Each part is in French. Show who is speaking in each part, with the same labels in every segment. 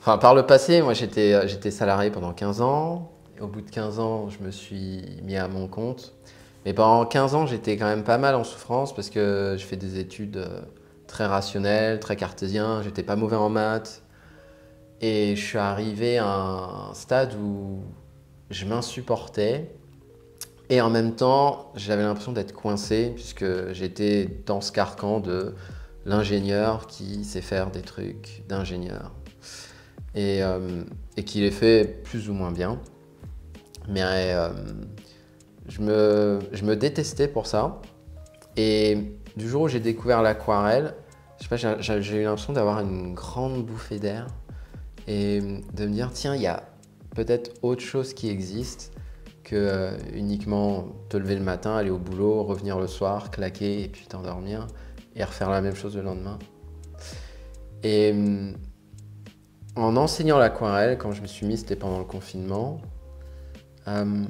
Speaker 1: Enfin, par le passé, moi j'étais salarié pendant 15 ans. Et au bout de 15 ans, je me suis mis à mon compte. Mais pendant 15 ans, j'étais quand même pas mal en souffrance parce que je fais des études très rationnelles, très cartésiennes. J'étais pas mauvais en maths. Et je suis arrivé à un stade où je m'insupportais. Et en même temps, j'avais l'impression d'être coincé puisque j'étais dans ce carcan de l'ingénieur qui sait faire des trucs d'ingénieur et qui les fait plus ou moins bien. Mais je me détestais pour ça. Et du jour où j'ai découvert l'aquarelle, je sais pas, j'ai eu l'impression d'avoir une grande bouffée d'air et de me dire, tiens, il y a peut-être autre chose qui existe que uniquement te lever le matin, aller au boulot, revenir le soir, claquer et puis t'endormir et refaire la même chose le lendemain. Et en enseignant l'aquarelle, quand je me suis mis, c'était pendant le confinement. euh,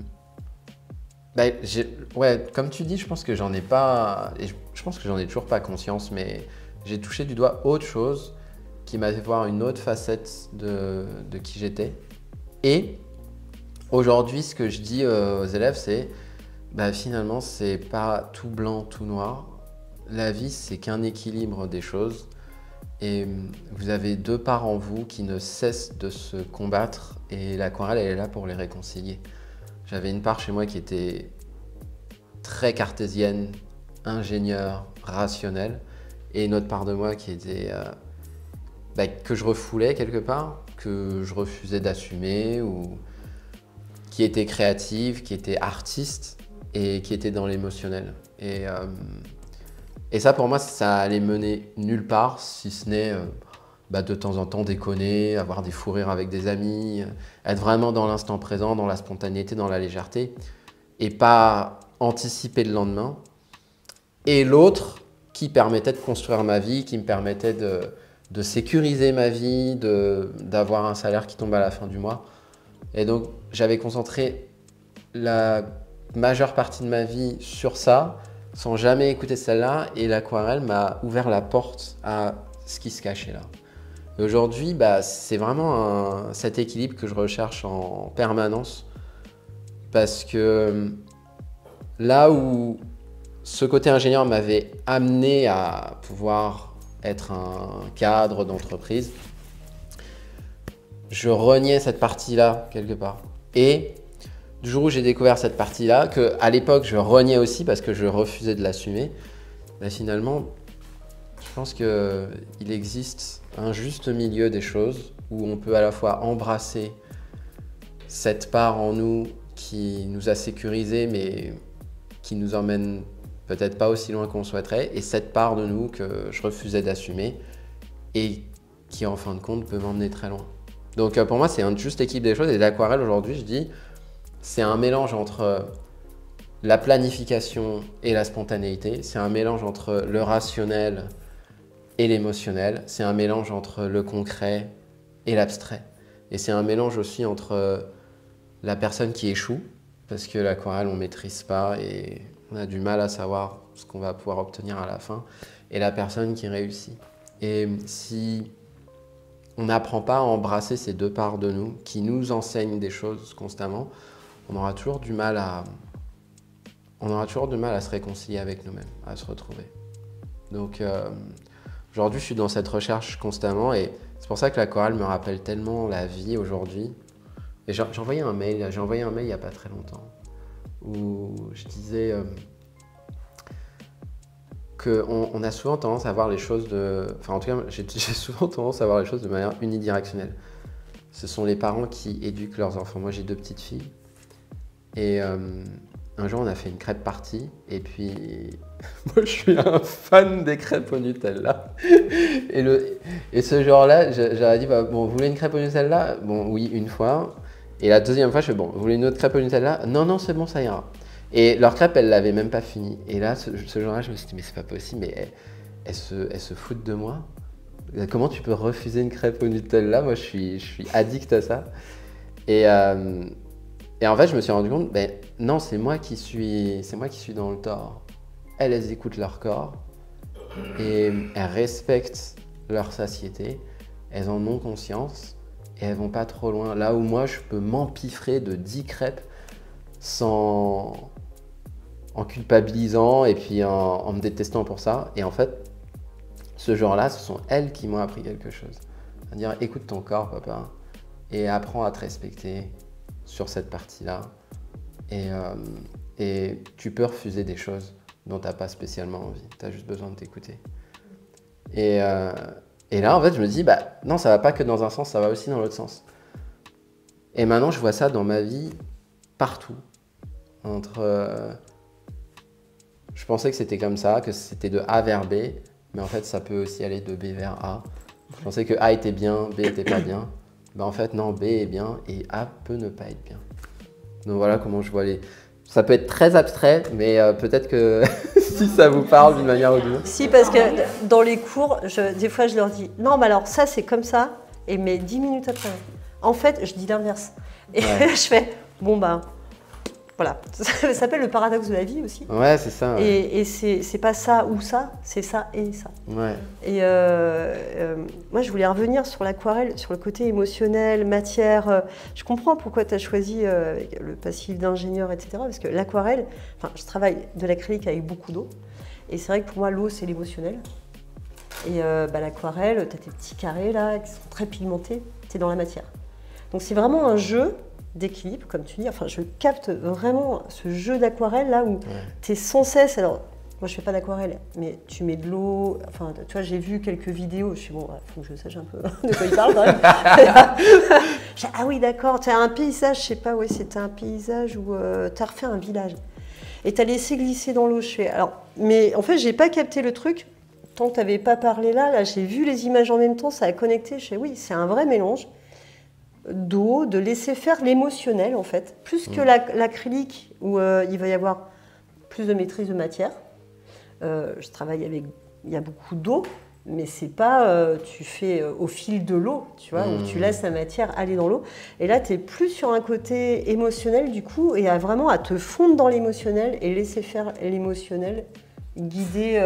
Speaker 1: ouais, comme tu dis, je pense que j'en ai pas, et je pense que j'en ai toujours pas conscience, mais j'ai touché du doigt autre chose qui m'a fait voir une autre facette de qui j'étais. Et aujourd'hui, ce que je dis aux élèves, c'est finalement, c'est pas tout blanc, tout noir. La vie, c'est qu'un équilibre des choses. Et vous avez deux parts en vous qui ne cessent de se combattre. Et l'aquarelle, elle est là pour les réconcilier. J'avais une part chez moi qui était très cartésienne, ingénieure, rationnelle. Et une autre part de moi qui était que je refoulais quelque part, que je refusais d'assumer, ou qui était créative, qui était artiste et qui était dans l'émotionnel. Et ça, pour moi, ça allait mener nulle part, si ce n'est de temps en temps déconner, avoir des fous rires avec des amis, être vraiment dans l'instant présent, dans la spontanéité, dans la légèreté, et pas anticiper le lendemain. Et l'autre qui permettait de construire ma vie, qui me permettait de sécuriser ma vie, d'avoir un salaire qui tombe à la fin du mois. Et donc, j'avais concentré la majeure partie de ma vie sur ça, sans jamais écouter celle-là, et l'aquarelle m'a ouvert la porte à ce qui se cachait là. Et aujourd'hui, c'est vraiment cet équilibre que je recherche en permanence, parce que là où ce côté ingénieur m'avait amené à pouvoir être un cadre d'entreprise, je reniais cette partie-là quelque part. Et du jour où j'ai découvert cette partie-là, qu'à l'époque je reniais aussi parce que je refusais de l'assumer, finalement, je pense qu'il existe un juste milieu des choses où on peut à la fois embrasser cette part en nous qui nous a sécurisés mais qui nous emmène peut-être pas aussi loin qu'on souhaiterait, et cette part de nous que je refusais d'assumer et qui en fin de compte peut m'emmener très loin. Donc pour moi c'est un juste équilibre des choses, et l'aquarelle aujourd'hui je dis c'est un mélange entre la planification et la spontanéité, c'est un mélange entre le rationnel et l'émotionnel, c'est un mélange entre le concret et l'abstrait, et c'est un mélange aussi entre la personne qui échoue, parce que l'aquarelle on ne maîtrise pas et on a du mal à savoir ce qu'on va pouvoir obtenir à la fin, et la personne qui réussit. Et si on n'apprend pas à embrasser ces deux parts de nous qui nous enseignent des choses constamment, on aura toujours du mal à se réconcilier avec nous-mêmes, à se retrouver. Donc aujourd'hui, je suis dans cette recherche constamment, et c'est pour ça que l'aquarelle me rappelle tellement la vie aujourd'hui. Et j'ai envoyé un mail il n'y a pas très longtemps où je disais qu'on a souvent tendance à voir les choses enfin en tout cas, j'ai souvent tendance à voir les choses de manière unidirectionnelle. Ce sont les parents qui éduquent leurs enfants. Moi, j'ai 2 petites filles. Et un jour, on a fait une crêpe party. Et puis, moi, je suis un fan des crêpes au Nutella. Et ce jour-là, j'aurais dit, bon, vous voulez une crêpe au Nutella? Bon, oui, une fois. Et la deuxième fois, je fais, bon, vous voulez une autre crêpe au Nutella? Non, non, c'est bon, ça ira. Et leur crêpe, elle l'avait même pas fini. Et là, ce jour-là, je me suis dit, mais c'est pas possible, mais elles se foutent de moi. Comment tu peux refuser une crêpe au Nutella? Moi, je suis addict à ça. Et en fait, je me suis rendu compte, non, c'est moi qui suis dans le tort. Elles écoutent leur corps et elles respectent leur satiété. Elles en ont conscience et elles vont pas trop loin. Là où moi, je peux m'empiffrer de 10 crêpes en culpabilisant et puis en me détestant pour ça. Et en fait, ce jour-là, ce sont elles qui m'ont appris quelque chose. À dire, écoute ton corps, papa, et apprends à te respecter sur cette partie-là. Et tu peux refuser des choses dont tu n'as pas spécialement envie. Tu as juste besoin de t'écouter. Et là, en fait, je me dis, bah non, ça va pas que dans un sens, ça va aussi dans l'autre sens. Et maintenant, je vois ça dans ma vie partout. Je pensais que c'était comme ça, que c'était de A vers B, mais en fait, ça peut aussi aller de B vers A. Je pensais que A était bien, B était pas bien. Ben, en fait, non, B est bien et A peut ne pas être bien. Donc voilà comment je vois les... Ça peut être très abstrait, mais peut-être que si ça vous parle d'une manière ou d'une autre.
Speaker 2: Si, parce que dans les cours, des fois, je leur dis « Non, mais alors ça, c'est comme ça. » Et mais 10 minutes après, en fait, je dis l'inverse. Et je fais « Bon, ben, voilà. » Ça s'appelle le paradoxe de la vie aussi.
Speaker 1: Ouais, c'est ça. Ouais.
Speaker 2: Et c'est pas ça ou ça, c'est ça et ça.
Speaker 1: Ouais.
Speaker 2: Et moi, je voulais revenir sur l'aquarelle, sur le côté émotionnel, matière. Je comprends pourquoi tu as choisi le passif d'ingénieur, etc. Parce que l'aquarelle, enfin, je travaille de l'acrylique avec beaucoup d'eau. Et c'est vrai que pour moi, l'eau, c'est l'émotionnel. Et l'aquarelle, tu as tes petits carrés là, qui sont très pigmentés, tu es dans la matière. Donc c'est vraiment un jeu d'équilibre, comme tu dis. Enfin, je capte vraiment ce jeu d'aquarelle là où tu es sans cesse. Alors, moi, je fais pas d'aquarelle, mais tu mets de l'eau. Enfin, tu vois, j'ai vu quelques vidéos. Je suis bon, il faut que je sache un peu de quoi il parle quand même. Ah oui, d'accord. Tu as un paysage, je sais pas, ouais, c'était un paysage où tu as refait un village. Et tu as laissé glisser dans l'eau. Alors, mais en fait, j'ai pas capté le truc. Tant que tu n'avais pas parlé là, j'ai vu les images en même temps, ça a connecté. Je sais, oui, c'est un vrai mélange d'eau, de laisser faire l'émotionnel en fait, plus que l'acrylique où il va y avoir plus de maîtrise de matière. Je travaille avec, il y a beaucoup d'eau, mais c'est pas tu fais au fil de l'eau, tu vois, où tu laisses la matière aller dans l'eau. Et là, tu es plus sur un côté émotionnel du coup, et vraiment à te fondre dans l'émotionnel et laisser faire l'émotionnel, guider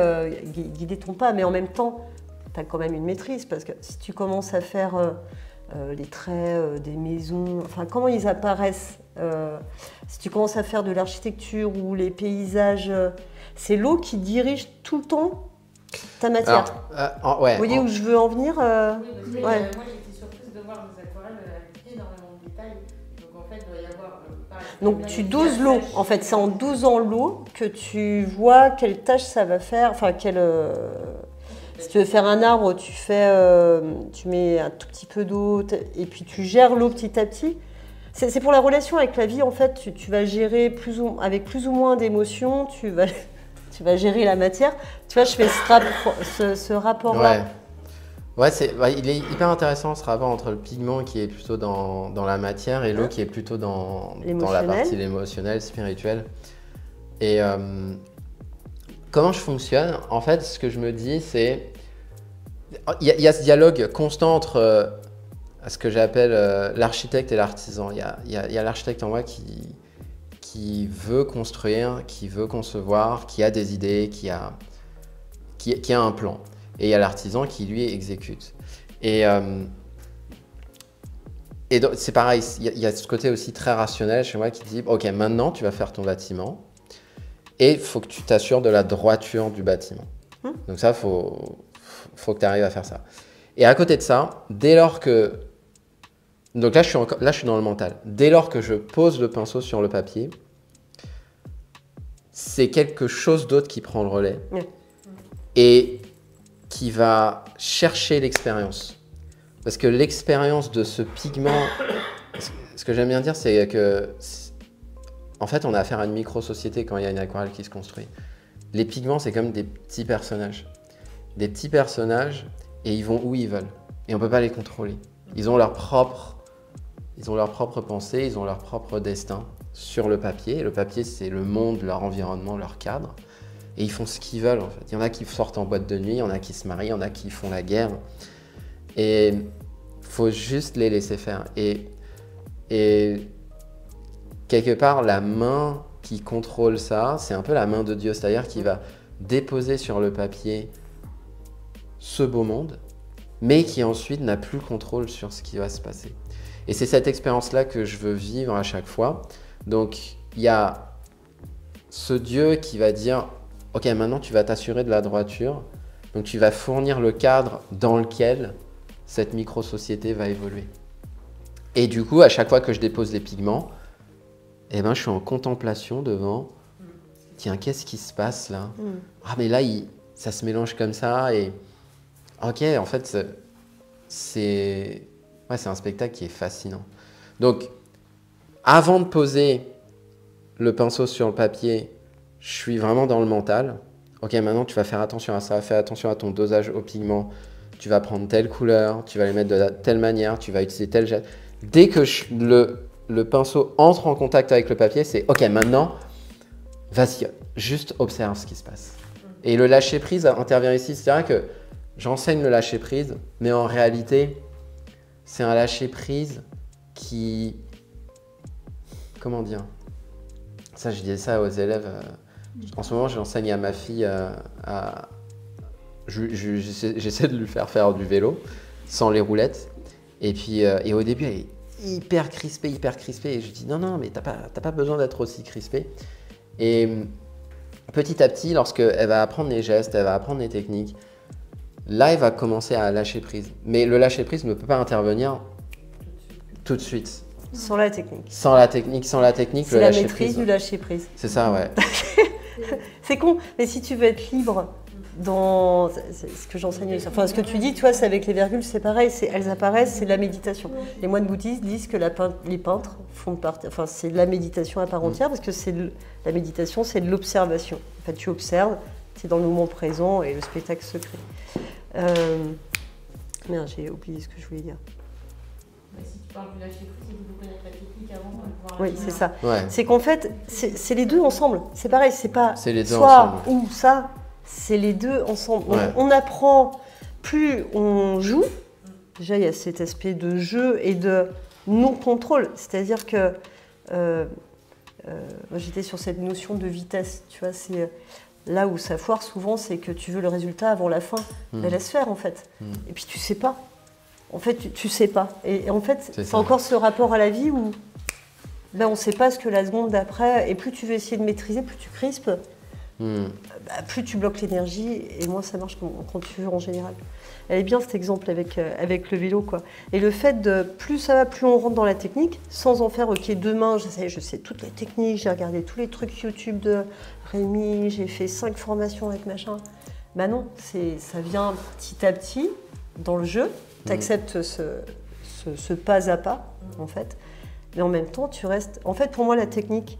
Speaker 2: ton pas. Mais en même temps, tu as quand même une maîtrise, parce que si tu commences à faire les traits des maisons, enfin comment ils apparaissent, si tu commences à faire de l'architecture ou les paysages, c'est l'eau qui dirige tout le temps ta matière.
Speaker 1: Alors, ouais,
Speaker 2: vous voyez où je veux en venir
Speaker 3: Oui, parce que, moi j'étais surprise de voir des aquarelles avec énormément de détails. Donc en fait, il doit y avoir...
Speaker 2: donc tu doses l'eau, en fait c'est en dosant l'eau que tu vois quelle tâche ça va faire, enfin quelle... Si tu veux faire un arbre, tu mets un tout petit peu d'eau et puis tu gères l'eau petit à petit. C'est pour la relation avec la vie, en fait, tu vas gérer avec plus ou moins d'émotions, tu vas gérer la matière. Tu vois, je fais ce rapport-là.
Speaker 1: Ouais, il est hyper intéressant ce rapport entre le pigment qui est plutôt dans la matière et l'eau qui est plutôt dans la partie émotionnelle, spirituelle. Et comment je fonctionne? En fait, ce que je me dis, c'est... Il y a ce dialogue constant entre ce que j'appelle l'architecte et l'artisan. Il y a l'architecte en moi qui veut construire, qui veut concevoir, qui a des idées, qui a un plan. Et il y a l'artisan qui, lui, exécute. Et donc, c'est pareil, il y a ce côté aussi très rationnel chez moi qui dit « Ok, maintenant, tu vas faire ton bâtiment et il faut que tu t'assures de la droiture du bâtiment. » Donc ça, faut que tu arrives à faire ça. Et à côté de ça, dès lors que... Donc là, je suis dans le mental. Dès lors que je pose le pinceau sur le papier, c'est quelque chose d'autre qui prend le relais et qui va chercher l'expérience. Parce que l'expérience de ce pigment... Ce que j'aime bien dire, c'est que... En fait, on a affaire à une micro-société quand il y a une aquarelle qui se construit. Les pigments, c'est comme des petits personnages. Des petits personnages et ils vont où ils veulent. Et on ne peut pas les contrôler. Ils ont leur propre pensée, ils ont leur propre destin sur le papier. Et le papier, c'est le monde, leur environnement, leur cadre. Et ils font ce qu'ils veulent en fait. Il y en a qui sortent en boîte de nuit, il y en a qui se marient, il y en a qui font la guerre. Et il faut juste les laisser faire. Et quelque part, la main qui contrôle ça, c'est un peu la main de Dieu. C'est-à-dire qu'il va déposer sur le papier ce beau monde mais qui ensuite n'a plus le contrôle sur ce qui va se passer. Et c'est cette expérience-là que je veux vivre à chaque fois. Donc, il y a ce Dieu qui va dire « Ok, maintenant tu vas t'assurer de la droiture, donc tu vas fournir le cadre dans lequel cette micro-société va évoluer. » Et du coup, à chaque fois que je dépose les pigments, eh ben, je suis en contemplation devant « Tiens, qu'est-ce qui se passe là? Ah, mais là, ça se mélange comme ça et… Ok, en fait, c'est un spectacle qui est fascinant. Donc, avant de poser le pinceau sur le papier, je suis vraiment dans le mental. Ok, maintenant tu vas faire attention à ça, fais attention à ton dosage au pigment. Tu vas prendre telle couleur, tu vas les mettre de telle manière, tu vas utiliser tel gel. Dès que le pinceau entre en contact avec le papier, c'est ok, maintenant, vas-y, juste observe ce qui se passe. Et le lâcher prise intervient ici. C'est vrai que j'enseigne le lâcher prise, mais en réalité, c'est un lâcher prise qui… Comment dire? Ça, je disais ça aux élèves. En ce moment, j'enseigne à ma fille j'essaie de lui faire du vélo sans les roulettes. Et puis, et au début, elle est hyper crispée. Et je dis non, mais t'as pas besoin d'être aussi crispée. Et petit à petit, lorsqu'elle va apprendre les gestes, elle va apprendre les techniques, là, elle va commencer à lâcher prise. Mais le lâcher prise ne peut pas intervenir tout de suite.
Speaker 2: Sans la technique.
Speaker 1: Sans la technique,
Speaker 2: c'est la maîtrise du lâcher prise.
Speaker 1: C'est ça, ouais.
Speaker 2: C'est con, mais si tu veux être libre dans ce que j'enseigne, enfin ce que tu dis, toi, c'est avec les virgules, c'est pareil, elles apparaissent, c'est de la méditation. Les moines bouddhistes disent que les peintres font partie, enfin c'est de la méditation à part entière, parce que la méditation, c'est de l'observation. En fait, tu observes, tu es dans le moment présent et le spectacle se crée. Merde, j'ai oublié ce que je voulais dire.
Speaker 3: Si tu parles du lâcher prise, il faut connaître la technique avant de pouvoir
Speaker 2: Oui, c'est ça.
Speaker 1: Ouais.
Speaker 2: C'est qu'en fait, c'est les deux ensemble. C'est pareil, c'est pas
Speaker 1: les deux
Speaker 2: soit
Speaker 1: ensemble.
Speaker 2: ou ça, c'est les deux ensemble.
Speaker 1: Ouais.
Speaker 2: On apprend, plus on joue. Déjà, il y a cet aspect de jeu et de non-contrôle. C'est-à-dire que moi, j'étais sur cette notion de vitesse. Tu vois, c'est là où ça foire souvent, c'est que tu veux le résultat avant la fin. Mais laisse faire, en fait. Et puis, tu sais pas. En fait, tu sais pas. Et en fait, c'est encore ce rapport à la vie où ben, on ne sait pas ce que la seconde d'après, et plus tu veux essayer de maîtriser, plus tu crispes, plus tu bloques l'énergie, et moins ça marche quand tu veux en général. Elle est bien cet exemple avec le vélo, quoi. Et le fait de plus ça va, plus on rentre dans la technique, sans en faire, ok, demain, je sais toutes les techniques, j'ai regardé tous les trucs YouTube de Rémi, j'ai fait 5 formations avec machin. Ben non, ça vient petit à petit dans le jeu. Tu acceptes ce pas à pas, en fait. Mais en même temps, tu restes… En fait, pour moi, la technique,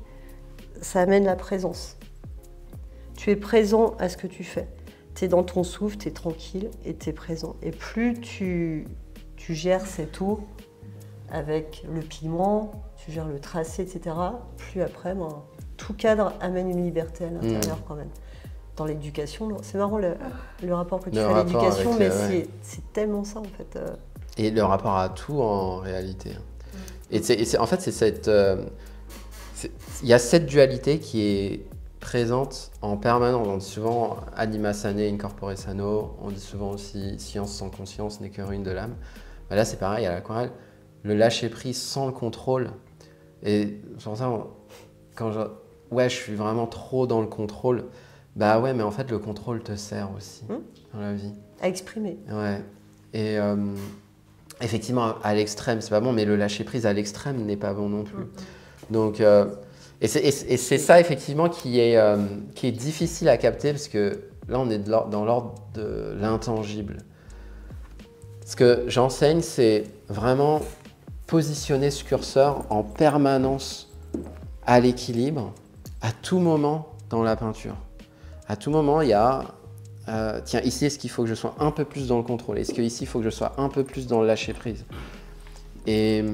Speaker 2: ça amène la présence. Tu es présent à ce que tu fais. Tu es dans ton souffle, tu es tranquille et tu es présent. Et plus tu gères cette eau avec le pigment, tu gères le tracé, etc., plus après, tout cadre amène une liberté à l'intérieur quand même. Dans l'éducation, c'est marrant le rapport que tu fais à l'éducation, mais c'est tellement ça en fait.
Speaker 1: Et le rapport à tout en réalité. Et en fait, c'est cette, il y a cette dualité qui est présente en permanence. On dit souvent anima sane, incorpore sano. On dit souvent aussi science sans conscience n'est que ruine de l'âme. Ben là, c'est pareil à l'aquarelle. Le lâcher prise sans le contrôle. Et c'est pour ça, quand je suis vraiment trop dans le contrôle. Bah ouais, mais en fait, le contrôle te sert aussi dans la vie.
Speaker 2: À exprimer.
Speaker 1: Ouais. Et effectivement, à l'extrême, c'est pas bon, mais le lâcher prise à l'extrême n'est pas bon non plus. Donc, et c'est ça, effectivement, qui est difficile à capter, parce que là, on est dans l'ordre de l'intangible. Ce que j'enseigne, c'est vraiment positionner ce curseur en permanence à l'équilibre, à tout moment dans la peinture. À tout moment, il y a, tiens, ici, est-ce qu'il faut que je sois un peu plus dans le contrôle? Est-ce qu'ici, il faut que je sois un peu plus dans le lâcher-prise? Et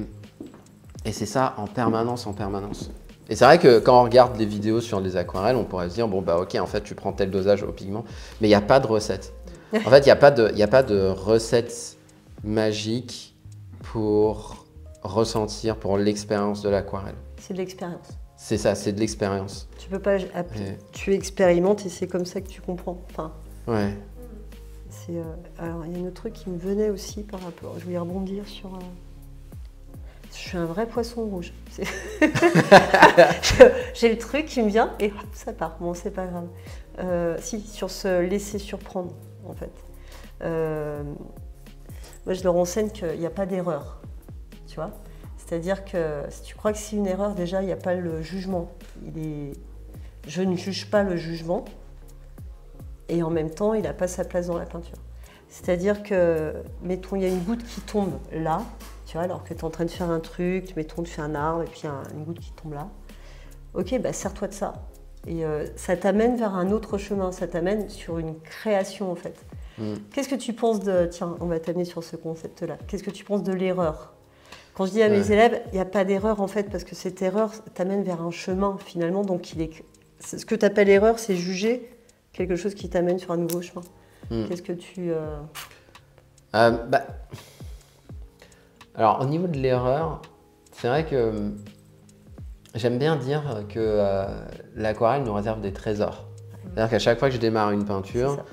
Speaker 1: c'est ça en permanence, en permanence. Et c'est vrai que quand on regarde les vidéos sur les aquarelles, on pourrait se dire, bon, bah ok, en fait, tu prends tel dosage au pigment, mais il n'y a pas de recette. En fait, il n'y a pas de recette magique pour ressentir, pour l'expérience de l'aquarelle.
Speaker 2: C'est de l'expérience.
Speaker 1: C'est ça, c'est de l'expérience.
Speaker 2: Tu peux pas appeler. Tu expérimentes et c'est comme ça que tu comprends. Enfin,
Speaker 1: ouais.
Speaker 2: Alors, il y a un autre truc qui me venait aussi par rapport. Je voulais rebondir sur. Je suis un vrai poisson rouge. J'ai le truc qui me vient et hop, ça part. Bon, c'est pas grave. Si, sur se laisser surprendre, en fait. Moi, je leur enseigne qu'il n'y a pas d'erreur. Tu vois ? C'est-à-dire que si tu crois que c'est une erreur, déjà, il n'y a pas le jugement. Je ne juge pas le jugement. Et en même temps, il n'a pas sa place dans la peinture. C'est-à-dire que, mettons, il y a une goutte qui tombe là, tu vois, alors que tu es en train de faire un truc, mettons, tu fais un arbre, et puis une goutte qui tombe là. Ok, bah, sers-toi de ça. Et ça t'amène vers un autre chemin, ça t'amène sur une création, en fait. Qu'est-ce que tu penses de... Tiens, on va t'amener sur ce concept-là. Qu'est-ce que tu penses de l'erreur ? Quand je dis à mes élèves, il n'y a pas d'erreur, en fait, parce que cette erreur t'amène vers un chemin, finalement. Donc, ce que tu appelles erreur, c'est juger quelque chose qui t'amène sur un nouveau chemin. Qu'est-ce que tu...
Speaker 1: Alors, au niveau de l'erreur, c'est vrai que j'aime bien dire que l'aquarelle nous réserve des trésors. C'est-à-dire qu'à chaque fois que je démarre une peinture,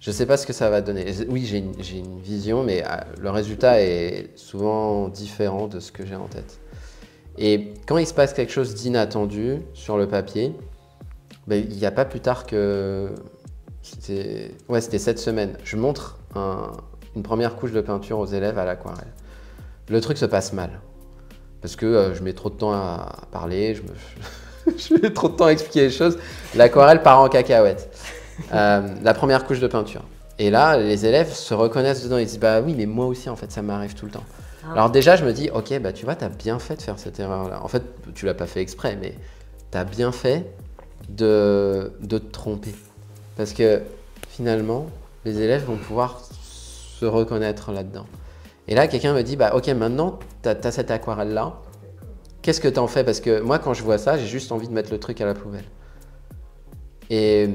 Speaker 1: je ne sais pas ce que ça va donner. Oui, j'ai une vision, mais le résultat est souvent différent de ce que j'ai en tête. Et quand il se passe quelque chose d'inattendu sur le papier, ben, il n'y a pas plus tard que... C'était cette semaine. Je montre une première couche de peinture aux élèves à l'aquarelle. Le truc se passe mal. Parce que je mets trop de temps à parler, je mets trop de temps à expliquer les choses. L'aquarelle part en cacahuète. La première couche de peinture. Et là, les élèves se reconnaissent dedans. Ils disent, bah oui, mais moi aussi, en fait, ça m'arrive tout le temps. Alors déjà, je me dis, ok, bah tu vois, tu as bien fait de faire cette erreur-là. En fait, tu l'as pas fait exprès, mais tu as bien fait de te tromper. Parce que finalement, les élèves vont pouvoir se reconnaître là-dedans. Et là, quelqu'un me dit, bah ok, maintenant, tu as cette aquarelle-là. Qu'est-ce que tu en fais? Parce que moi, quand je vois ça, j'ai juste envie de mettre le truc à la poubelle. Et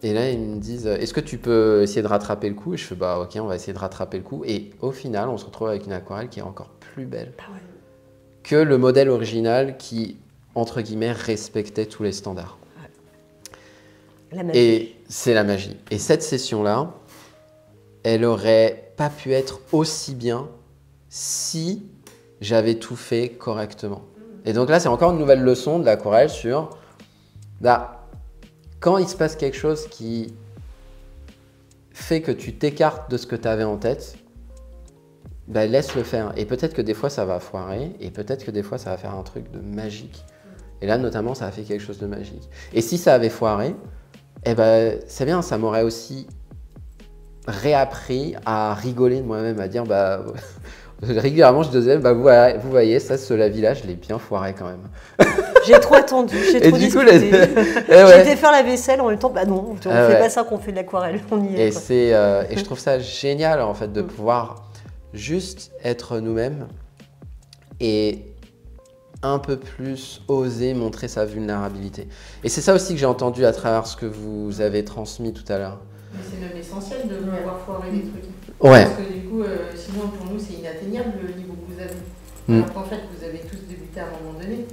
Speaker 1: là, ils me disent, est-ce que tu peux essayer de rattraper le coup? Et je fais, bah ok, on va essayer de rattraper le coup. Et au final, on se retrouve avec une aquarelle qui est encore plus belle que le modèle original qui, entre guillemets, respectait tous les standards.
Speaker 2: La magie.
Speaker 1: Et c'est la magie. Et cette session-là, elle aurait pas pu être aussi bien si j'avais tout fait correctement. Et donc là, c'est encore une nouvelle leçon de l'aquarelle sur... Bah, quand il se passe quelque chose qui fait que tu t'écartes de ce que tu avais en tête, bah, laisse-le faire. Et peut-être que des fois, ça va foirer, et peut-être que des fois, ça va faire un truc de magique. Et là, notamment, ça a fait quelque chose de magique. Et si ça avait foiré, eh ben, c'est bien, ça m'aurait aussi réappris à rigoler de moi-même, à dire, bah, régulièrement, je disais, bah, vous voyez, ça, ce lavis-là, je l'ai bien foiré quand même.
Speaker 2: J'ai trop attendu, j'ai trop discuté. J'étais faire la vaisselle en même temps, bah non, on ne fait pas ça qu'on fait de l'aquarelle, on y est.
Speaker 1: Et je trouve ça génial, en fait, de pouvoir juste être nous-mêmes et un peu plus oser montrer sa vulnérabilité. Et c'est ça aussi que j'ai entendu à travers ce que vous avez transmis tout à l'heure.
Speaker 3: Mais c'est même essentiel de pouvoir foirer des trucs.
Speaker 1: Ouais.
Speaker 3: Parce que du coup, sinon pour nous c'est inatteignable le niveau que vous avez. Alors qu'en fait vous avez tous débuté à un moment donné.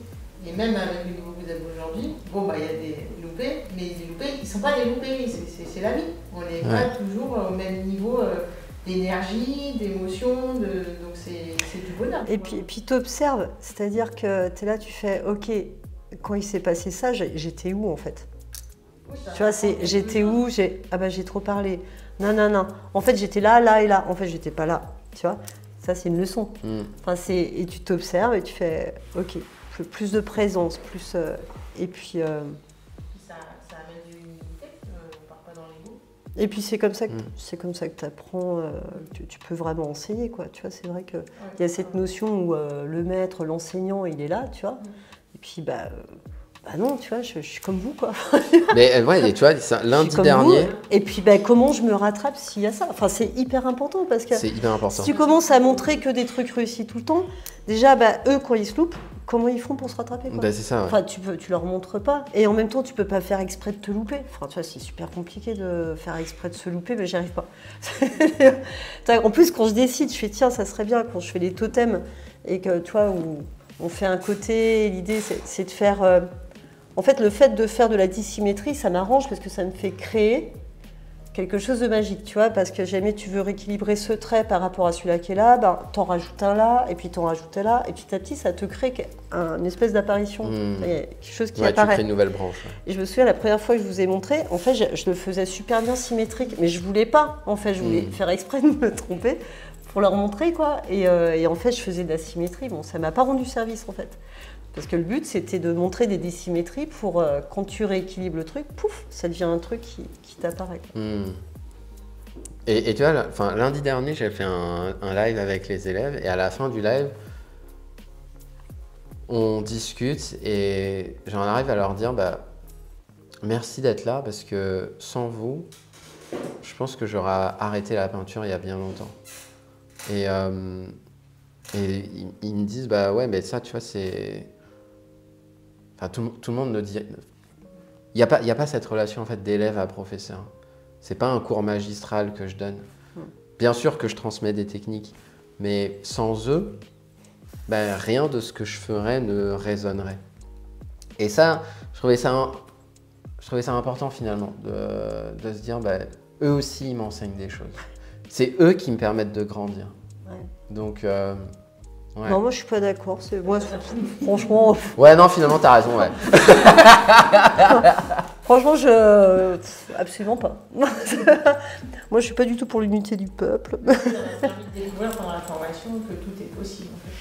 Speaker 3: Et même avec le niveau que vous avez aujourd'hui, bon bah il y a des loupés, mais les loupés, ils ne sont pas des loupés, c'est la vie. On n'est pas toujours au même niveau d'énergie, d'émotion, donc c'est du bonheur.
Speaker 2: Et puis tu observes, c'est-à-dire que tu es là, tu fais, ok, quand il s'est passé ça, j'étais où en fait? Oui, tu vois, j'étais où? Ah bah j'ai trop parlé. Non. En fait, j'étais là, là et là. En fait, j'étais pas là. Tu vois, ça c'est une leçon. Enfin, et tu t'observes et tu fais, ok, plus de présence, plus et puis.
Speaker 3: Ça amène de l'humilité, on part pas dans l'ego.
Speaker 2: Et puis c'est comme ça que tu apprends, tu peux vraiment enseigner, quoi. Tu vois, c'est vrai qu'il y a cette notion où le maître, l'enseignant, il est là, tu vois. Et puis bah non, tu vois, je suis comme vous, quoi.
Speaker 1: Mais ouais, et tu vois, lundi dernier.
Speaker 2: Vous. Et puis bah, comment je me rattrape s'il y a ça? Enfin, c'est hyper important parce que
Speaker 1: c'est hyper important.
Speaker 2: Si tu commences à montrer que des trucs réussis tout le temps, déjà, bah, eux, quand ils se loupent, comment ils font pour se rattraper, quoi?
Speaker 1: Bah, c'est ça. Ouais.
Speaker 2: Enfin, tu leur montres pas. Et en même temps, tu peux pas faire exprès de te louper. Enfin, tu vois, c'est super compliqué de faire exprès de se louper, mais j'y arrive pas. En plus, quand je décide, je fais tiens, ça serait bien quand je fais les totems et que, tu vois, où on fait un côté, l'idée, c'est de faire. En fait, le fait de faire de la dissymétrie, ça m'arrange parce que ça me fait créer quelque chose de magique, tu vois, parce que jamais tu veux rééquilibrer ce trait par rapport à celui-là qui est là, ben, t'en rajoutes un là, et puis t'en rajoutes un là, et petit à petit, ça te crée une espèce d'apparition, quelque chose qui apparaît.
Speaker 1: Tu crées une nouvelle branche. Ouais.
Speaker 2: Et je me souviens, la première fois que je vous ai montré, en fait, je le faisais super bien symétrique, mais je voulais pas, en fait, je voulais faire exprès de me tromper pour leur montrer, quoi, et en fait, je faisais de la symétrie, bon, ça m'a pas rendu service, en fait. Parce que le but, c'était de montrer des dissymétries pour, quand tu rééquilibres le truc, pouf, ça devient un truc qui t'apparaît.
Speaker 1: Et tu vois, lundi dernier, j'ai fait un live avec les élèves et à la fin du live, on discute et j'en arrive à leur dire merci d'être là parce que sans vous, je pense que j'aurais arrêté la peinture il y a bien longtemps. Et ils me disent ouais, mais ça, tu vois, c'est... Enfin, tout le monde ne dit... Il n'y a pas cette relation en fait, d'élève à professeur. C'est pas un cours magistral que je donne. Bien sûr que je transmets des techniques, mais sans eux, rien de ce que je ferais ne résonnerait. Et ça, je trouvais ça important finalement, de se dire, eux aussi, ils m'enseignent des choses. C'est eux qui me permettent de grandir.
Speaker 2: Ouais.
Speaker 1: Donc... Ouais.
Speaker 2: Non, moi je suis pas d'accord. Moi, franchement.
Speaker 1: Ouais, non, finalement, t'as raison, ouais.
Speaker 2: Franchement, absolument pas. Moi, je suis pas du tout pour l'unité du peuple.
Speaker 3: On a envie de découvrir pendant la formation que tout est possible. En fait.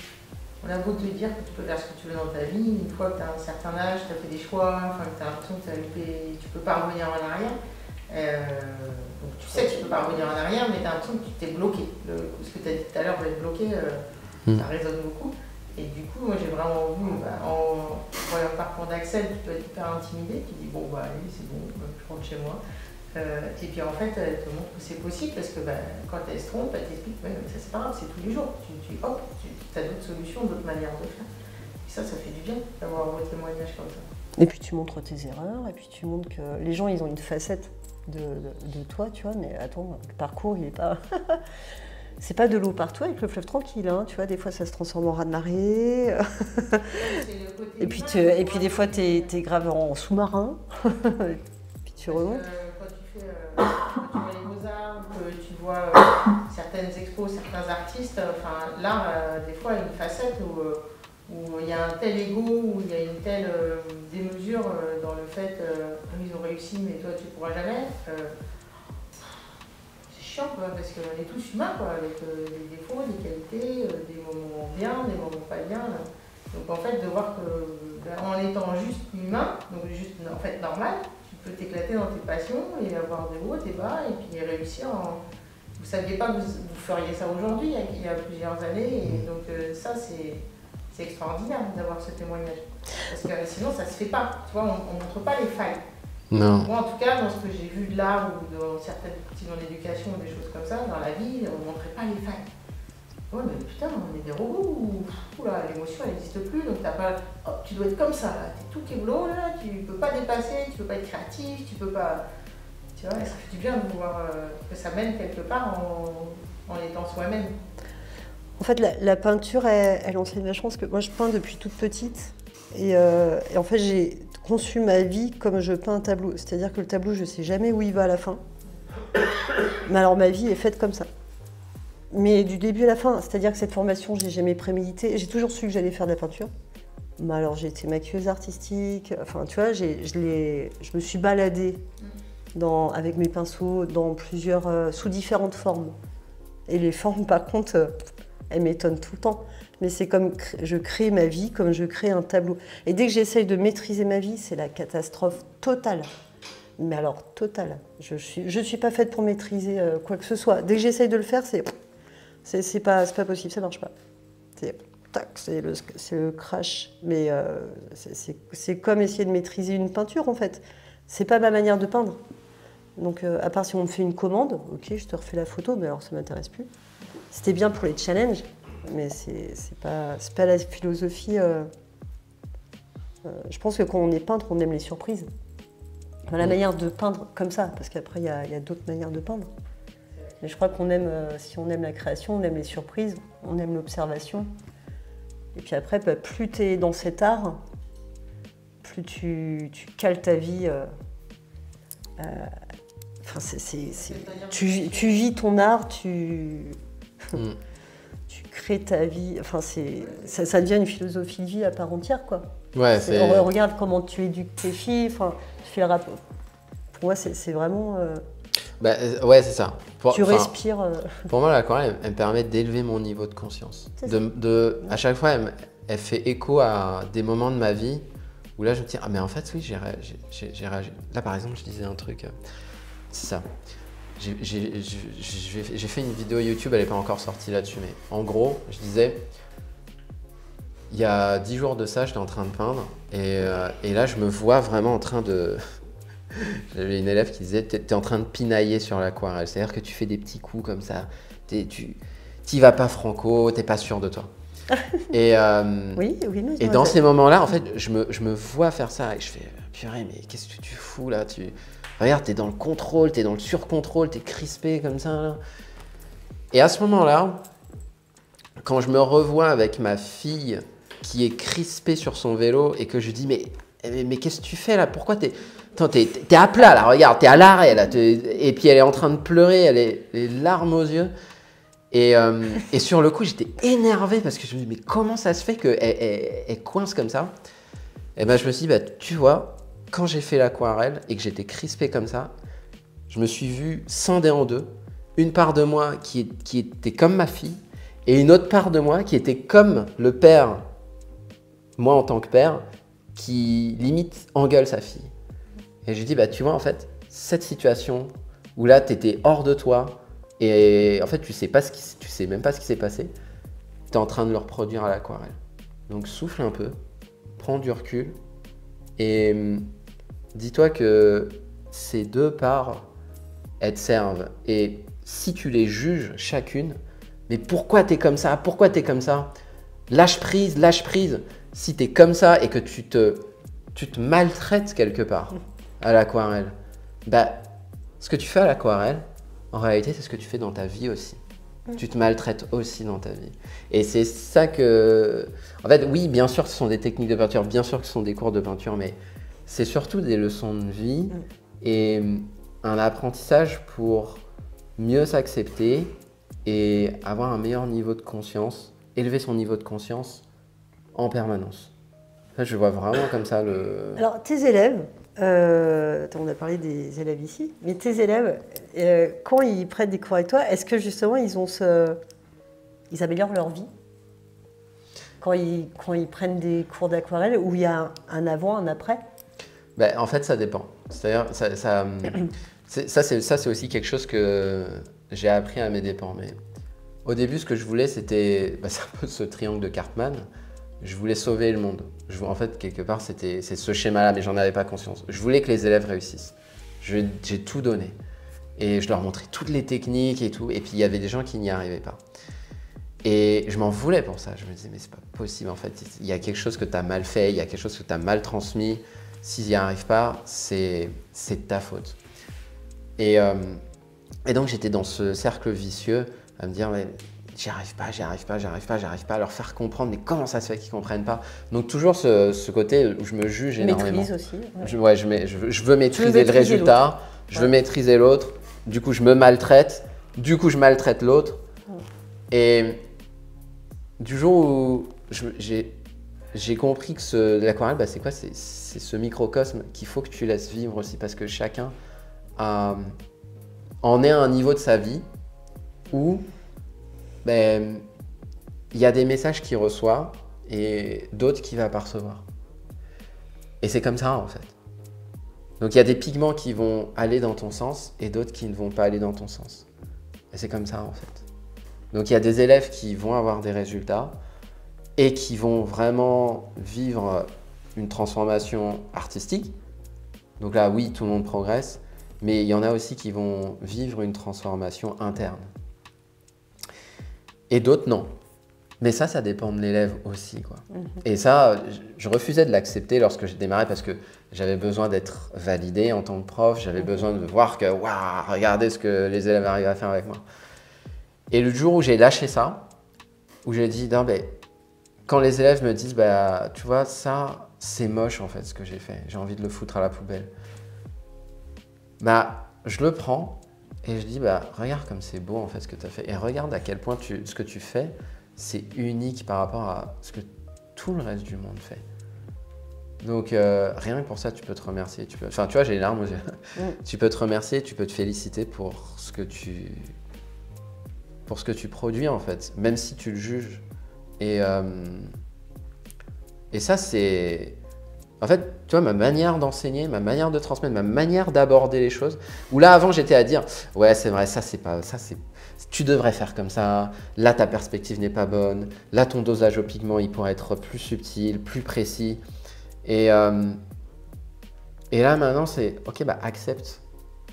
Speaker 3: On a beau te dire que tu peux faire ce que tu veux dans ta vie, une fois que tu as un certain âge, tu as fait des choix, que tu as l'impression que tu as loupé, tu peux pas revenir en arrière. Donc tu sais que tu peux pas revenir en arrière, mais tu as l'impression que tu t'es bloqué. Ce que tu as dit tout à l'heure d'être bloqué. Ça résonne beaucoup. Et du coup, moi j'ai vraiment vu, en voyant le parcours d'Axel, tu dois être hyper intimidé, tu dis allez, c'est bon, je rentre chez moi. Et puis en fait, elle te montre que c'est possible parce que quand elle se trompe, elle t'explique, mais ça c'est pas grave, c'est tous les jours. Tu as d'autres solutions, d'autres manières de faire. Et ça fait du bien d'avoir vos témoignages comme ça.
Speaker 2: Et puis tu montres tes erreurs, et puis tu montres que les gens, ils ont une facette de toi, tu vois, mais attends, le parcours, il est pas... C'est pas de l'eau partout avec le fleuve tranquille, hein, tu vois, des fois ça se transforme en raz-de-marée. Et puis des fois t'es grave en sous-marin, puis tu remontes.
Speaker 3: Quand tu vois les beaux-arts, que tu vois certaines expos, certains artistes, l'art, des fois, a une facette où il y a un tel ego, où il y a une telle démesure dans le fait ils ont réussi, mais toi tu pourras jamais. Parce qu'on est tous humains, avec des défauts, des qualités, des moments bien, des moments pas bien. Donc en fait, de voir que en étant juste humain, donc juste en fait normal, tu peux t'éclater dans tes passions et avoir des hauts, des bas, et puis réussir. Vous ne saviez pas que vous feriez ça aujourd'hui, il y a plusieurs années, et donc ça c'est extraordinaire d'avoir ce témoignage. Parce que sinon ça ne se fait pas, tu vois, on ne montre pas les failles.
Speaker 1: Non.
Speaker 3: Moi, en tout cas, dans ce que j'ai vu de l'art ou dans certaines parties dans l'éducation ou des choses comme ça, dans la vie, on ne montrait pas les failles. Ouais, mais putain, on est des robots, l'émotion, elle n'existe plus, donc t'as pas, tu dois être comme ça, là, t'es tout kéblo, là, tu ne peux pas dépasser, tu ne peux pas être créatif, tu peux pas... Tu vois, et ça fait du bien de voir que ça mène quelque part en étant soi-même.
Speaker 2: En fait, la peinture, elle enseigne vachement, parce que moi, je peins depuis toute petite, et en fait, j'ai conçu ma vie comme je peins un tableau. C'est-à-dire que le tableau, je ne sais jamais où il va à la fin. Mais alors, ma vie est faite comme ça. Mais du début à la fin, c'est-à-dire que cette formation, je n'ai jamais prémédité. J'ai toujours su que j'allais faire de la peinture. Mais alors, j'ai été maquilleuse artistique. Enfin, tu vois, je me suis baladée avec mes pinceaux dans sous différentes formes. Et les formes, par contre, elles m'étonnent tout le temps. Mais c'est comme je crée ma vie, comme je crée un tableau. Et dès que j'essaye de maîtriser ma vie, c'est la catastrophe totale. Mais alors, totale. Je suis pas faite pour maîtriser quoi que ce soit. Dès que j'essaye de le faire, c'est pas possible, ça marche pas. C'est le crash. Mais c'est comme essayer de maîtriser une peinture, en fait. C'est pas ma manière de peindre. Donc, à part si on me fait une commande, ok, je te refais la photo, mais alors ça m'intéresse plus. C'était bien pour les challenges. Mais c'est pas la philosophie. Je pense que quand on est peintre, on aime les surprises. La manière de peindre comme ça, parce qu'après, il y a d'autres manières de peindre. Mais je crois qu'on aime, si on aime la création, on aime les surprises, on aime l'observation. Et puis après, plus tu es dans cet art, plus tu cales ta vie Enfin, tu vis ton art, tu crées ta vie. Enfin, ça devient une philosophie de vie à part entière, quoi.
Speaker 1: Ouais,
Speaker 2: regarde comment tu éduques tes filles. Enfin, tu fais le rapport. Pour moi, c'est vraiment.
Speaker 1: Ouais, c'est ça.
Speaker 2: Tu respires.
Speaker 1: Pour moi, l'aquarelle, elle me permet d'élever mon niveau de conscience. À chaque fois, elle fait écho à des moments de ma vie où là, je me dis, ah, mais en fait, oui, j'ai réagi. Là, par exemple, je disais un truc. C'est ça. J'ai fait une vidéo YouTube, elle n'est pas encore sortie là-dessus, mais en gros, je disais, il y a 10 jours de ça, j'étais en train de peindre, et là, je me vois vraiment en train de... J'avais une élève qui disait, t'es en train de pinailler sur l'aquarelle, c'est-à-dire que tu fais des petits coups comme ça, t'y vas pas franco, t'es pas sûr de toi. Et dans ces moments-là, en fait, je me vois faire ça, et je fais, purée, mais qu'est-ce que tu fous là? Regarde, t'es dans le contrôle, t'es dans le surcontrôle, t'es crispé comme ça. Là. Et à ce moment-là, quand je me revois avec ma fille qui est crispée sur son vélo et que je dis mais qu'est-ce que tu fais là? Pourquoi t'es à plat là? Regarde, t'es à l'arrêt là. Et puis elle est en train de pleurer, elle est les larmes aux yeux. Et sur le coup, j'étais énervé parce que je me dis mais comment ça se fait qu'elle coince comme ça? Et ben je me suis dit tu vois. Quand j'ai fait l'aquarelle et que j'étais crispé comme ça, je me suis vu scindé en deux. Une part de moi qui était comme ma fille et une autre part de moi qui était comme le père, moi en tant que père, qui limite engueule sa fille. Et j'ai dit, tu vois, en fait, cette situation où là, tu étais hors de toi et en fait, tu sais même pas ce qui s'est passé, tu es en train de le reproduire à l'aquarelle. Donc souffle un peu, prends du recul et dis-toi que ces deux parts, elles te servent. Et si tu les juges chacune, mais pourquoi t'es comme ça? Pourquoi t'es comme ça? Lâche prise, lâche prise. Si t'es comme ça et que tu te maltraites quelque part à l'aquarelle, ce que tu fais à l'aquarelle, en réalité, c'est ce que tu fais dans ta vie aussi. Tu te maltraites aussi dans ta vie. Et c'est ça que... En fait, oui, bien sûr que ce sont des techniques de peinture, bien sûr que ce sont des cours de peinture, mais c'est surtout des leçons de vie et un apprentissage pour mieux s'accepter et avoir un meilleur niveau de conscience, élever son niveau de conscience en permanence. Ça, je vois vraiment comme ça le...
Speaker 2: Alors, tes élèves, on a parlé des élèves ici, mais tes élèves, quand ils prennent des cours avec toi, est-ce que justement ils améliorent leur vie quand ils prennent des cours d'aquarelle, où il y a un avant, un après?
Speaker 1: En fait, ça dépend. C'est-à-dire, ça c'est aussi quelque chose que j'ai appris à mes dépens. Mais au début, ce que je voulais, c'était c'est un peu ce triangle de Cartman. Je voulais sauver le monde. En fait, quelque part, c'est ce schéma-là, mais j'en avais pas conscience. Je voulais que les élèves réussissent. J'ai tout donné. Et je leur montrais toutes les techniques et tout. Et puis, il y avait des gens qui n'y arrivaient pas. Et je m'en voulais pour ça. Je me disais, mais c'est pas possible, en fait. Il y a quelque chose que tu as mal fait, il y a quelque chose que tu as mal transmis. S'ils n'y arrivent pas, c'est de ta faute. Et donc, j'étais dans ce cercle vicieux à me dire, mais j'y arrive pas, à leur faire comprendre, mais comment ça se fait qu'ils ne comprennent pas? Donc, toujours ce côté où je me juge énormément.
Speaker 2: Maîtrise aussi.
Speaker 1: Je veux maîtriser le résultat, je veux maîtriser l'autre, du coup, je me maltraite, du coup, je maltraite l'autre. Et du jour où j'ai compris que l'aquarelle, c'est quoi? C'est ce microcosme qu'il faut que tu laisses vivre aussi, parce que chacun en est à un niveau de sa vie où il y a des messages qu'il reçoit et d'autres qu'il ne va pas recevoir. Et c'est comme ça, en fait. Donc, il y a des pigments qui vont aller dans ton sens et d'autres qui ne vont pas aller dans ton sens. Et c'est comme ça, en fait. Donc, il y a des élèves qui vont avoir des résultats et qui vont vraiment vivre une transformation artistique. Donc là, oui, tout le monde progresse, mais il y en a aussi qui vont vivre une transformation interne. Et d'autres, non. Mais ça dépend de l'élève aussi, quoi. Et ça, je refusais de l'accepter lorsque j'ai démarré parce que j'avais besoin d'être validé en tant que prof, j'avais besoin de voir que, waouh, regardez ce que les élèves arrivent à faire avec moi. Et le jour où j'ai lâché ça, où j'ai dit, non, quand les élèves me disent, tu vois, ça, c'est moche en fait ce que j'ai fait, j'ai envie de le foutre à la poubelle. je le prends et je dis, bah, regarde comme c'est beau en fait ce que tu as fait. Et regarde à quel point ce que tu fais, c'est unique par rapport à ce que tout le reste du monde fait. Donc rien que pour ça, tu peux te remercier. Enfin, tu vois, j'ai les larmes aux yeux. Tu peux te remercier, tu peux te féliciter pour ce que tu produis en fait, même si tu le juges. Et ça, c'est... En fait, tu vois, ma manière d'enseigner, ma manière de transmettre, ma manière d'aborder les choses, où là, avant, j'étais à dire « Ouais, c'est vrai, tu devrais faire comme ça. Là, ta perspective n'est pas bonne. Là, ton dosage au pigment, il pourrait être plus subtil, plus précis. » Et là, maintenant, c'est « Ok, bah, accepte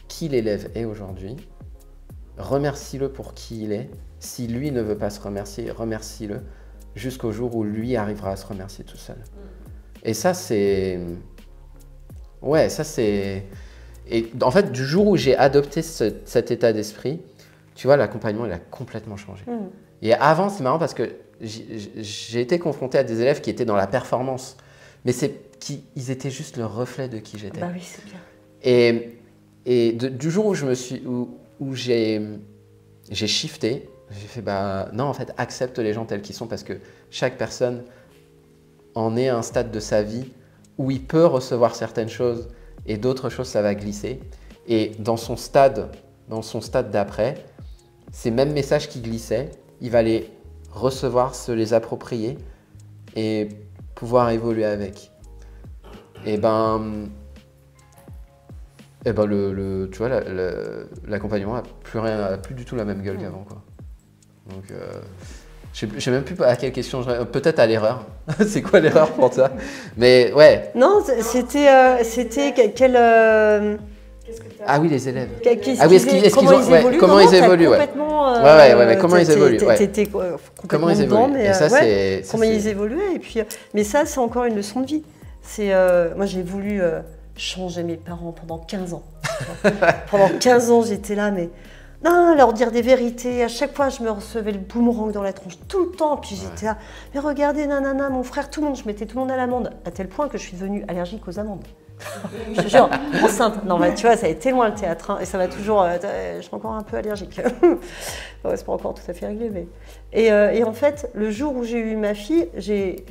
Speaker 1: qui l'élève est aujourd'hui. Remercie-le pour qui il est. Si lui ne veut pas se remercier, remercie-le jusqu'au jour où lui arrivera à se remercier tout seul. » Et ça, c'est... Ouais, ça, c'est... Et en fait, du jour où j'ai adopté cet état d'esprit, tu vois, l'accompagnement, il a complètement changé. Et avant, c'est marrant parce que j'ai été confronté à des élèves qui étaient dans la performance, mais ils étaient juste le reflet de qui j'étais.
Speaker 2: Bah oui, c'est clair.
Speaker 1: Et du jour où où j'ai shifté, j'ai fait, bah non, en fait, accepte les gens tels qu'ils sont parce que chaque personne en est à un stade de sa vie où il peut recevoir certaines choses et d'autres choses, ça va glisser. Et dans son stade d'après, ces mêmes messages qui glissaient, il va les recevoir, se les approprier et pouvoir évoluer avec. Et tu vois, l'accompagnement n'a plus du tout la même gueule qu'avant, quoi. Donc, je sais même plus à quelle question peut-être à l'erreur. C'est quoi l'erreur pour toi? Mais ouais.
Speaker 2: Non, c'était quel.
Speaker 1: Ah oui, les élèves.
Speaker 2: Comment ils évoluent,
Speaker 1: ouais. Mais comment ils évoluent,
Speaker 2: T'étais complètement dedans, mais
Speaker 1: et ça,
Speaker 2: comment ils évoluaient. Et puis, mais ça, c'est encore une leçon de vie. Moi, j'ai voulu changer mes parents pendant 15 ans. Pendant 15 ans, j'étais là, mais non, leur dire des vérités. À chaque fois, je me recevais le boomerang dans la tronche, tout le temps. Puis j'étais là, mais regardez, nanana, mon frère, tout le monde, je mettais tout le monde à l'amende. À tel point que je suis devenue allergique aux amandes. Je te jure, enceinte. Non, mais tu vois, ça a été loin le théâtre, hein, et ça va toujours. Je suis encore un peu allergique. Ouais, c'est pas encore tout à fait réglé, mais. Et en fait, le jour où j'ai eu ma fille, j'ai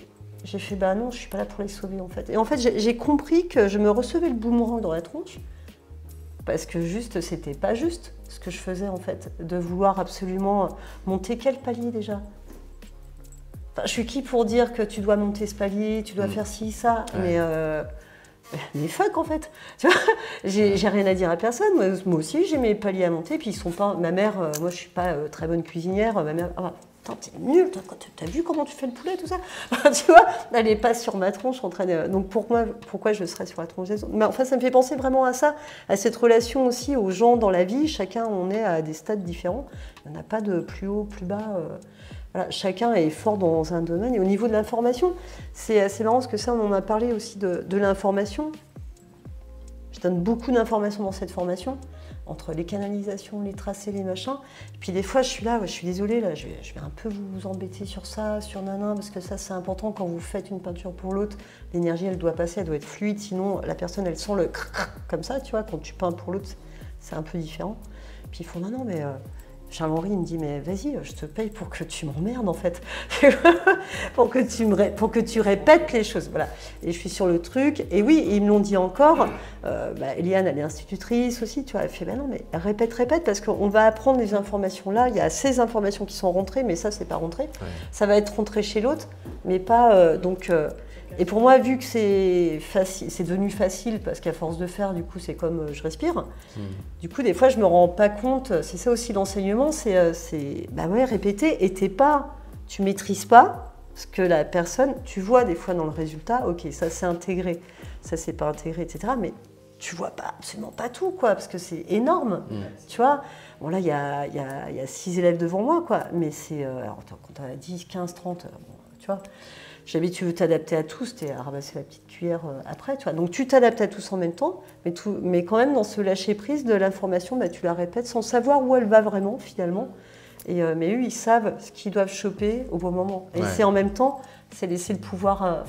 Speaker 2: fait, bah non, je suis pas là pour les sauver, en fait. Et en fait, j'ai compris que je me recevais le boomerang dans la tronche, parce que juste, c'était pas juste ce que je faisais, en fait, de vouloir absolument monter quel palier déjà. Enfin, je suis qui pour dire que tu dois monter ce palier, tu dois faire ci, ça, mais fuck, en fait. Tu vois, j'ai rien à dire à personne. Moi aussi, j'ai mes paliers à monter, puis ils sont pas. Ma mère, moi, je suis pas très bonne cuisinière. Ma mère, putain, t'es nulle, t'as vu comment tu fais le poulet, tout ça? Tu vois, elle est pas sur ma tronche en train de. Donc pourquoi je serais sur la tronche des autres? Mais enfin, ça me fait penser vraiment à ça, à cette relation aussi aux gens dans la vie. Chacun, on est à des stades différents. Il n'y en a pas de plus haut, plus bas. Voilà, chacun est fort dans un domaine. Et au niveau de l'information, c'est assez marrant parce que ça, on en a parlé aussi de l'information. Je donne beaucoup d'informations dans cette formation, entre les canalisations, les tracés, les machins. Et puis des fois, je suis là, je suis désolée, là, je vais un peu vous embêter sur ça, sur nanan, parce que ça, c'est important quand vous faites une peinture pour l'autre. L'énergie, elle doit passer, elle doit être fluide, sinon la personne, elle sent le comme ça, tu vois, quand tu peins pour l'autre, c'est un peu différent. Puis ils font non, mais... Charles-Henri, il me dit, mais vas-y, je te paye pour que tu m'emmerdes, en fait. pour que tu répètes les choses. Voilà. Et je suis sur le truc. Et oui, ils me l'ont dit encore. Eliane, elle est institutrice aussi. Tu vois, elle fait, non, mais répète, parce qu'on va apprendre les informations là. Il y a ces informations qui sont rentrées, mais ça, c'est pas rentré. Ouais. Ça va être rentré chez l'autre, mais pas... Et pour moi, vu que c'est devenu facile, parce qu'à force de faire, du coup, c'est comme je respire. Du coup, des fois, je me rends pas compte. C'est ça aussi l'enseignement, c'est répéter. Et tu maîtrises pas ce que la personne, tu vois des fois dans le résultat. Ok, ça c'est intégré, ça c'est pas intégré, etc. Mais tu vois pas absolument pas tout, quoi, parce que c'est énorme. Tu vois. Bon là, il y a 6 élèves devant moi, quoi. Mais c'est alors quand tu as 10, 15, 30, tu vois. Jamais tu veux t'adapter à tous, tu es à ramasser la petite cuillère après. Tu vois. Donc tu t'adaptes à tous en même temps, mais quand même dans ce lâcher-prise de l'information, tu la répètes sans savoir où elle va vraiment finalement. Mais eux, ils savent ce qu'ils doivent choper au bon moment. Et c'est en même temps, c'est laisser le pouvoir...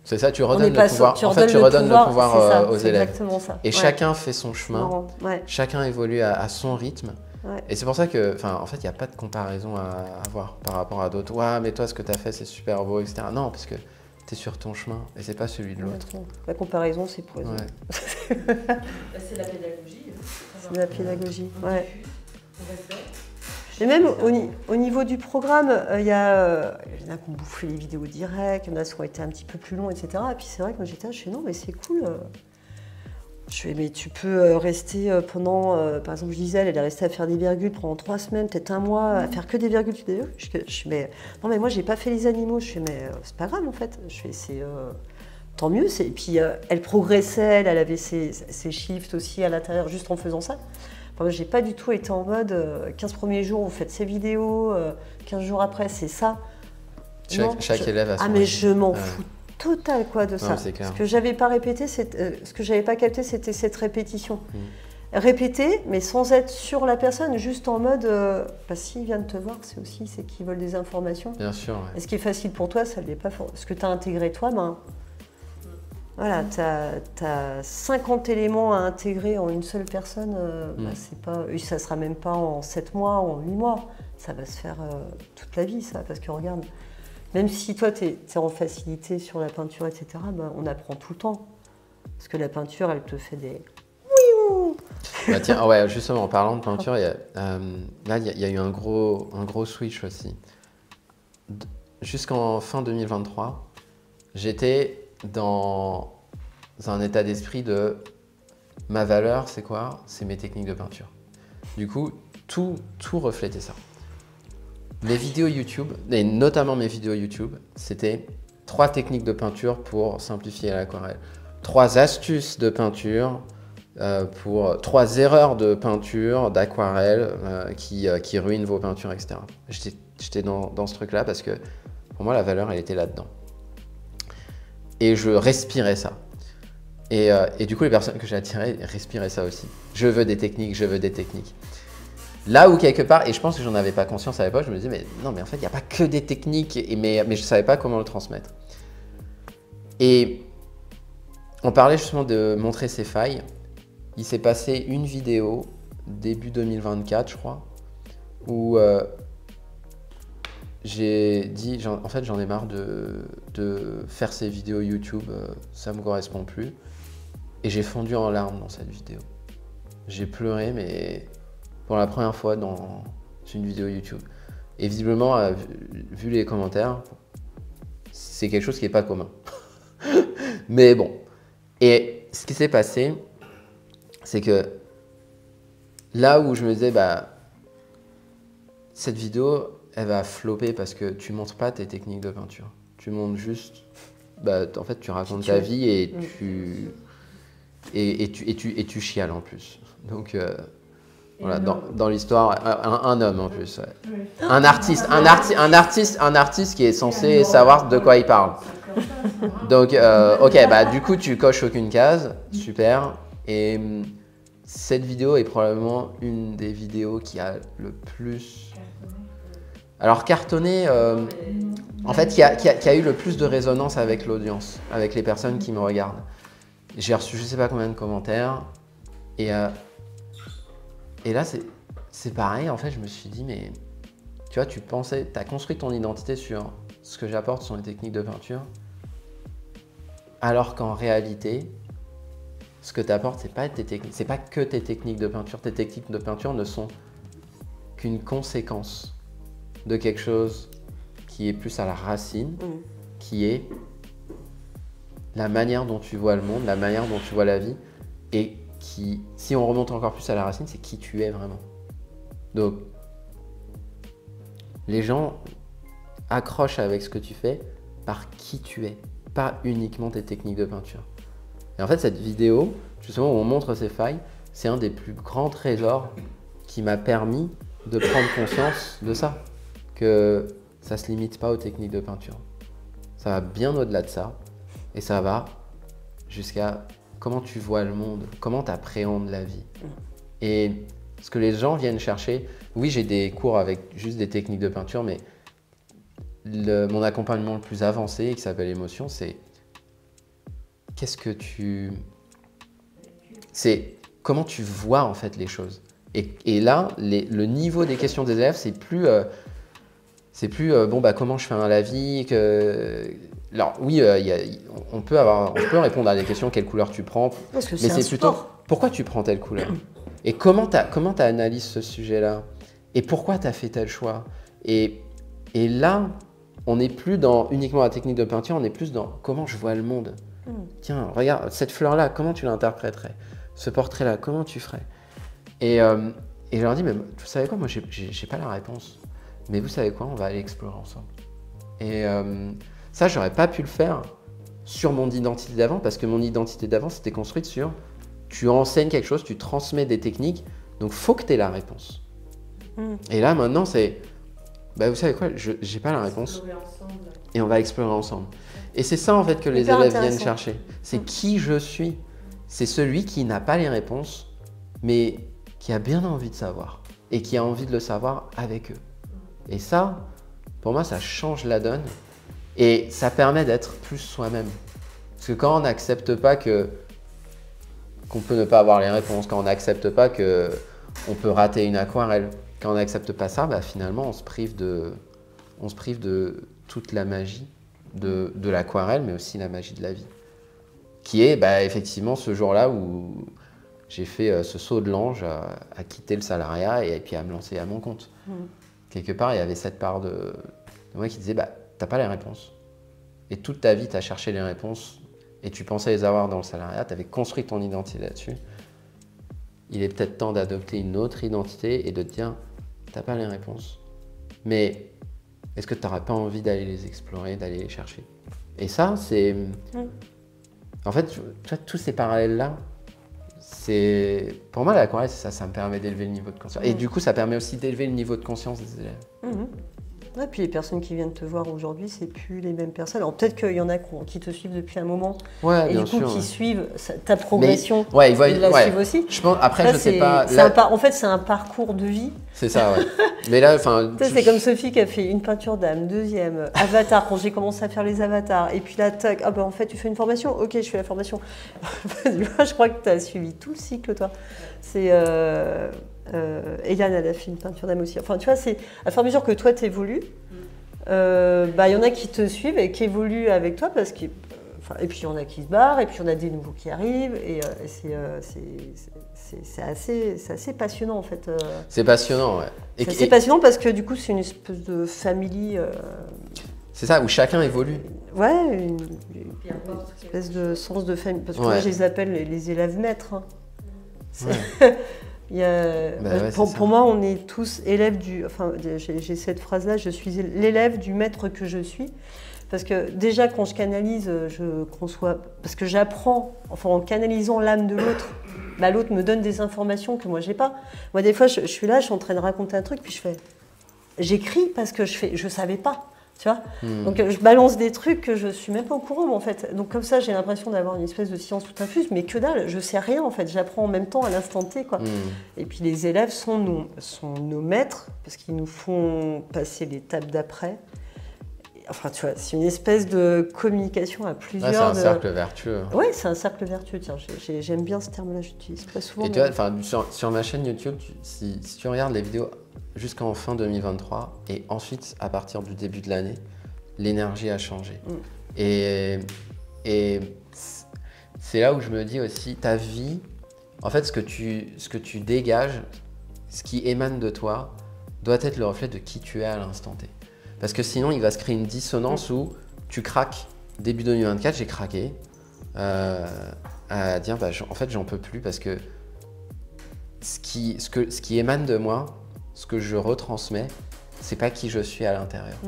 Speaker 1: C'est ça, tu
Speaker 2: On
Speaker 1: redonnes
Speaker 2: n'est pas
Speaker 1: le pouvoir.
Speaker 2: tu
Speaker 1: En fait, tu redonnes le pouvoir
Speaker 2: c'est ça,
Speaker 1: aux
Speaker 2: c'est
Speaker 1: élèves.
Speaker 2: exactement ça.
Speaker 1: Et chacun fait son chemin,
Speaker 2: Ouais.
Speaker 1: chacun évolue à son rythme.
Speaker 2: Ouais.
Speaker 1: Et c'est pour ça que, en fait, il n'y a pas de comparaison à avoir par rapport à d'autres. Ouais, mais toi, ce que tu as fait, c'est super beau, etc. Non, parce que tu es sur ton chemin et c'est pas celui de l'autre.
Speaker 2: La comparaison, c'est poison.
Speaker 1: Ouais.
Speaker 3: C'est la pédagogie.
Speaker 2: C'est de la pédagogie, ouais. Et même au niveau du programme, il y en a qui ont bouffé les vidéos directes, il y en a qui ont été un petit peu plus longs, etc. Et puis c'est vrai que moi j'étais là, je fais non, mais c'est cool. Je fais, mais tu peux rester pendant, par exemple, Gisèle, elle est restée à faire des virgules pendant 3 semaines, peut-être un mois, à faire que des virgules. Je fais, mais non, mais moi j'ai pas fait les animaux. Je fais, mais c'est pas grave en fait. Je fais, c'est tant mieux. Et puis elle progressait, elle avait ses shifts aussi à l'intérieur, juste en faisant ça. Enfin, j'ai pas du tout été en mode 15 premiers jours, vous faites ces vidéos, 15 jours après, c'est ça.
Speaker 1: Chaque élève a son
Speaker 2: mais
Speaker 1: rythme.
Speaker 2: je m'en fous total quoi de ça.
Speaker 1: C'est clair.
Speaker 2: Ce que j'avais pas répété, ce que j'avais pas capté, c'était cette répétition. Répéter, mais sans être sur la personne, juste en mode, s'ils viennent te voir, c'est qu'ils veulent des informations.
Speaker 1: Bien sûr. Ouais.
Speaker 2: Et ce qui est facile pour toi, ça ne l'est pas. Ce que tu as intégré toi, voilà, tu as 50 éléments à intégrer en une seule personne. C'est pas, ça ne sera même pas en 7 mois ou en 8 mois. Ça va se faire toute la vie, ça. Parce que regarde, même si toi, tu es en facilité sur la peinture, etc., on apprend tout le temps. Parce que la peinture, elle te fait des...
Speaker 1: Tiens, ouais, justement, en parlant de peinture, il y a eu un gros switch aussi. Jusqu'en fin 2023, j'étais dans un état d'esprit de ma valeur, c'est quoi? C'est mes techniques de peinture. Du coup, tout reflétait ça. Mes vidéos YouTube, et notamment mes vidéos YouTube, c'était 3 techniques de peinture pour simplifier l'aquarelle, 3 astuces de peinture pour 3 erreurs de peinture, d'aquarelle qui ruinent vos peintures, etc. J'étais dans ce truc-là parce que pour moi, la valeur, elle était là-dedans. Et je respirais ça. Et du coup, les personnes que j'ai attirées respiraient ça aussi. Je veux des techniques, je veux des techniques. Là où quelque part, et je pense que j'en avais pas conscience à l'époque, je me disais, mais non, mais en fait, il n'y a pas que des techniques, mais je ne savais pas comment le transmettre. Et on parlait justement de montrer ses failles. Il s'est passé une vidéo, début 2024, je crois, où j'ai dit, en fait, j'en ai marre de faire ces vidéos YouTube, ça ne me correspond plus. Et j'ai fondu en larmes dans cette vidéo. J'ai pleuré, mais pour la première fois dans une vidéo YouTube. Et visiblement, vu les commentaires, c'est quelque chose qui n'est pas commun. Mais bon. Et ce qui s'est passé, c'est que là où je me disais, cette vidéo, elle va flopper parce que tu montres pas tes techniques de peinture. Tu montres juste, en fait, tu racontes ta vie et tu chiales en plus. Donc voilà, dans l'histoire, un homme en plus. Ouais. Un artiste qui est censé savoir de quoi il parle. Donc, ok, du coup, tu coches aucune case, super. Et cette vidéo est probablement une des vidéos qui a le plus... Alors, cartonné, en fait, qui a eu le plus de résonance avec l'audience, avec les personnes qui me regardent. J'ai reçu je sais pas combien de commentaires. Et là, c'est pareil, en fait, je me suis dit, mais tu vois, tu as construit ton identité sur ce que j'apporte sont les techniques de peinture, alors qu'en réalité, ce que tu apportes, c'est pas que tes techniques de peinture. Tes techniques de peinture ne sont qu'une conséquence de quelque chose qui est plus à la racine, qui est la manière dont tu vois le monde, la manière dont tu vois la vie, et qui, si on remonte encore plus à la racine, c'est qui tu es vraiment. Donc, les gens accrochent avec ce que tu fais par qui tu es, pas uniquement tes techniques de peinture. Et en fait, cette vidéo, justement, où on montre ces failles, c'est un des plus grands trésors qui m'a permis de prendre conscience de ça, que ça ne se limite pas aux techniques de peinture. Ça va bien au-delà de ça, et ça va jusqu'à comment tu vois le monde, comment tu appréhendes la vie. Et ce que les gens viennent chercher, oui, j'ai des cours avec juste des techniques de peinture, mais mon accompagnement le plus avancé, qui s'appelle Émotion, c'est qu'est-ce que tu... C'est comment tu vois en fait les choses. Et là, le niveau des questions des élèves, c'est plus bon, bah, comment je fais un lavis Alors oui, on peut répondre à des questions, quelle couleur tu prends,
Speaker 2: Parce que
Speaker 1: mais c'est plutôt pourquoi tu prends telle couleur et comment tu analyses ce sujet-là et pourquoi tu as fait tel choix. Et là, on n'est plus dans uniquement la technique de peinture, on est plus dans comment je vois le monde. Tiens, regarde, cette fleur-là, comment tu l'interpréterais? Ce portrait-là, comment tu ferais? Et je leur dis, mais vous savez quoi, moi, j'ai pas la réponse. Mais vous savez quoi, on va aller explorer ensemble. Et ça, j'aurais pas pu le faire sur mon identité d'avant, parce que mon identité d'avant, c'était construite sur tu enseignes quelque chose, tu transmets des techniques, donc faut que tu aies la réponse. Et là, maintenant, c'est, bah, vous savez quoi, j'ai pas la réponse. Et on va explorer ensemble. Et c'est ça, en fait, que les élèves viennent chercher. C'est qui je suis. C'est celui qui n'a pas les réponses, mais qui a bien envie de savoir. Et qui a envie de le savoir avec eux. Et ça, pour moi, ça change la donne. Et ça permet d'être plus soi-même. Parce que quand on n'accepte pas qu'on peut ne pas avoir les réponses, quand on n'accepte pas qu'on peut rater une aquarelle, quand on n'accepte pas ça, bah, finalement, on se prive de toute la magie de l'aquarelle, mais aussi la magie de la vie. Qui est bah, effectivement ce jour-là où j'ai fait ce saut de l'ange à quitter le salariat et puis à me lancer à mon compte. Quelque part, il y avait cette part de moi qui disait bah, t'as pas les réponses. Et toute ta vie, tu as cherché les réponses et tu pensais les avoir dans le salariat, tu avais construit ton identité là-dessus. Il est peut-être temps d'adopter une autre identité et de te dire t'as pas les réponses. Mais est-ce que tu n'auras pas envie d'aller les explorer, d'aller les chercher? Et ça, c'est... En fait, tu vois, tous ces parallèles-là, pour moi, l'aquarelle, c'est ça, ça me permet d'élever le niveau de conscience. Et du coup, ça permet aussi d'élever le niveau de conscience des élèves.
Speaker 2: Ouais, puis les personnes qui viennent te voir aujourd'hui, c'est plus les mêmes personnes. Alors peut-être qu'il y en a qui te suivent depuis un moment,
Speaker 1: ouais,
Speaker 2: et
Speaker 1: bien
Speaker 2: du coup
Speaker 1: sûr,
Speaker 2: qui
Speaker 1: ouais.
Speaker 2: suivent ta progression,
Speaker 1: mais, ouais,
Speaker 2: ils la suivent aussi.
Speaker 1: Je pense, après, ça, je sais pas.
Speaker 2: En fait, c'est un parcours de vie.
Speaker 1: C'est ça, ouais. Mais là, enfin.
Speaker 2: C'est comme Sophie qui a fait une peinture d'âme, deuxième, avatar, quand j'ai commencé à faire les avatars. Et puis là, tac, ah ben en fait, tu fais une formation? Ok, je fais la formation. Je crois que tu as suivi tout le cycle, toi. C'est. Eliane, elle a fait une peinture d'âme aussi. Enfin, tu vois, c'est à fur et à mesure que toi, tu évolues, y en a qui te suivent et qui évoluent avec toi parce que. Et puis il y en a qui se barrent, et puis il y en a des nouveaux qui arrivent, et c'est assez passionnant en fait.
Speaker 1: C'est passionnant, ouais.
Speaker 2: C'est assez passionnant parce que du coup c'est une espèce de famille.
Speaker 1: C'est ça, où chacun évolue.
Speaker 2: Ouais, une espèce de sens de famille. Parce que moi je les appelle les élèves maîtres. Hein. Pour moi, on est tous élèves du... Enfin, j'ai cette phrase-là, je suis l'élève du maître que je suis. Parce que déjà, quand je canalise, je conçois... Parce que j'apprends, enfin, en canalisant l'âme de l'autre, bah, l'autre me donne des informations que moi, je n'ai pas. Moi, des fois, je suis là, je suis en train de raconter un truc, puis je fais... J'écris parce que je savais pas, tu vois. Donc, je balance des trucs que je suis même pas au courant, en fait. Donc, comme ça, j'ai l'impression d'avoir une espèce de science tout infuse, mais que dalle, je sais rien, en fait. J'apprends en même temps, à l'instant T, quoi. Et puis, les élèves sont nos maîtres, parce qu'ils nous font passer l'étape d'après. Enfin, tu vois, c'est une espèce de communication à plusieurs.
Speaker 1: Ouais, c'est un cercle vertueux.
Speaker 2: Oui, c'est un cercle vertueux. Tiens, j'aime bien ce terme-là, j'utilise pas souvent.
Speaker 1: Et tu vois, sur ma chaîne YouTube, si tu regardes les vidéos jusqu'en fin 2023, et ensuite, à partir du début de l'année, l'énergie a changé. Et c'est là où je me dis aussi, ta vie, en fait, ce que tu dégages, ce qui émane de toi, doit être le reflet de qui tu es à l'instant T. Parce que sinon, il va se créer une dissonance où tu craques. Début 2024, j'ai craqué à dire, bah, en fait, j'en peux plus parce que ce qui émane de moi, ce que je retransmets, c'est pas qui je suis à l'intérieur.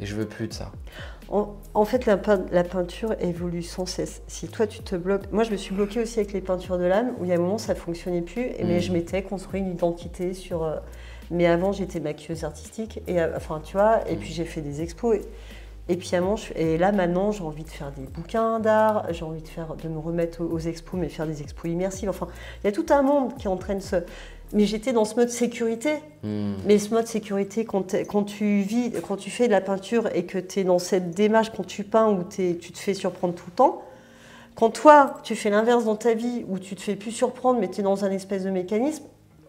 Speaker 1: Et je veux plus de ça.
Speaker 2: En fait, la peinture évolue sans cesse. Si toi, tu te bloques... Moi, je me suis bloquée aussi avec les peintures de l'âme, où il y a un moment, ça fonctionnait plus, mais je m'étais construit une identité sur... Mais avant, j'étais maquilleuse artistique, et enfin, tu vois, et puis j'ai fait des expos. Et puis et là, maintenant, j'ai envie de faire des bouquins d'art, j'ai envie de me remettre aux expos, mais faire des expos immersives. Enfin, il y a tout un monde qui est en train de se... Mais j'étais dans ce mode sécurité. Mais ce mode sécurité, quand tu fais de la peinture et que tu es dans cette démarche, quand tu peins, où tu te fais surprendre tout le temps, Quand toi, tu fais l'inverse dans ta vie, où tu te fais plus surprendre, mais tu es dans un espèce de mécanisme,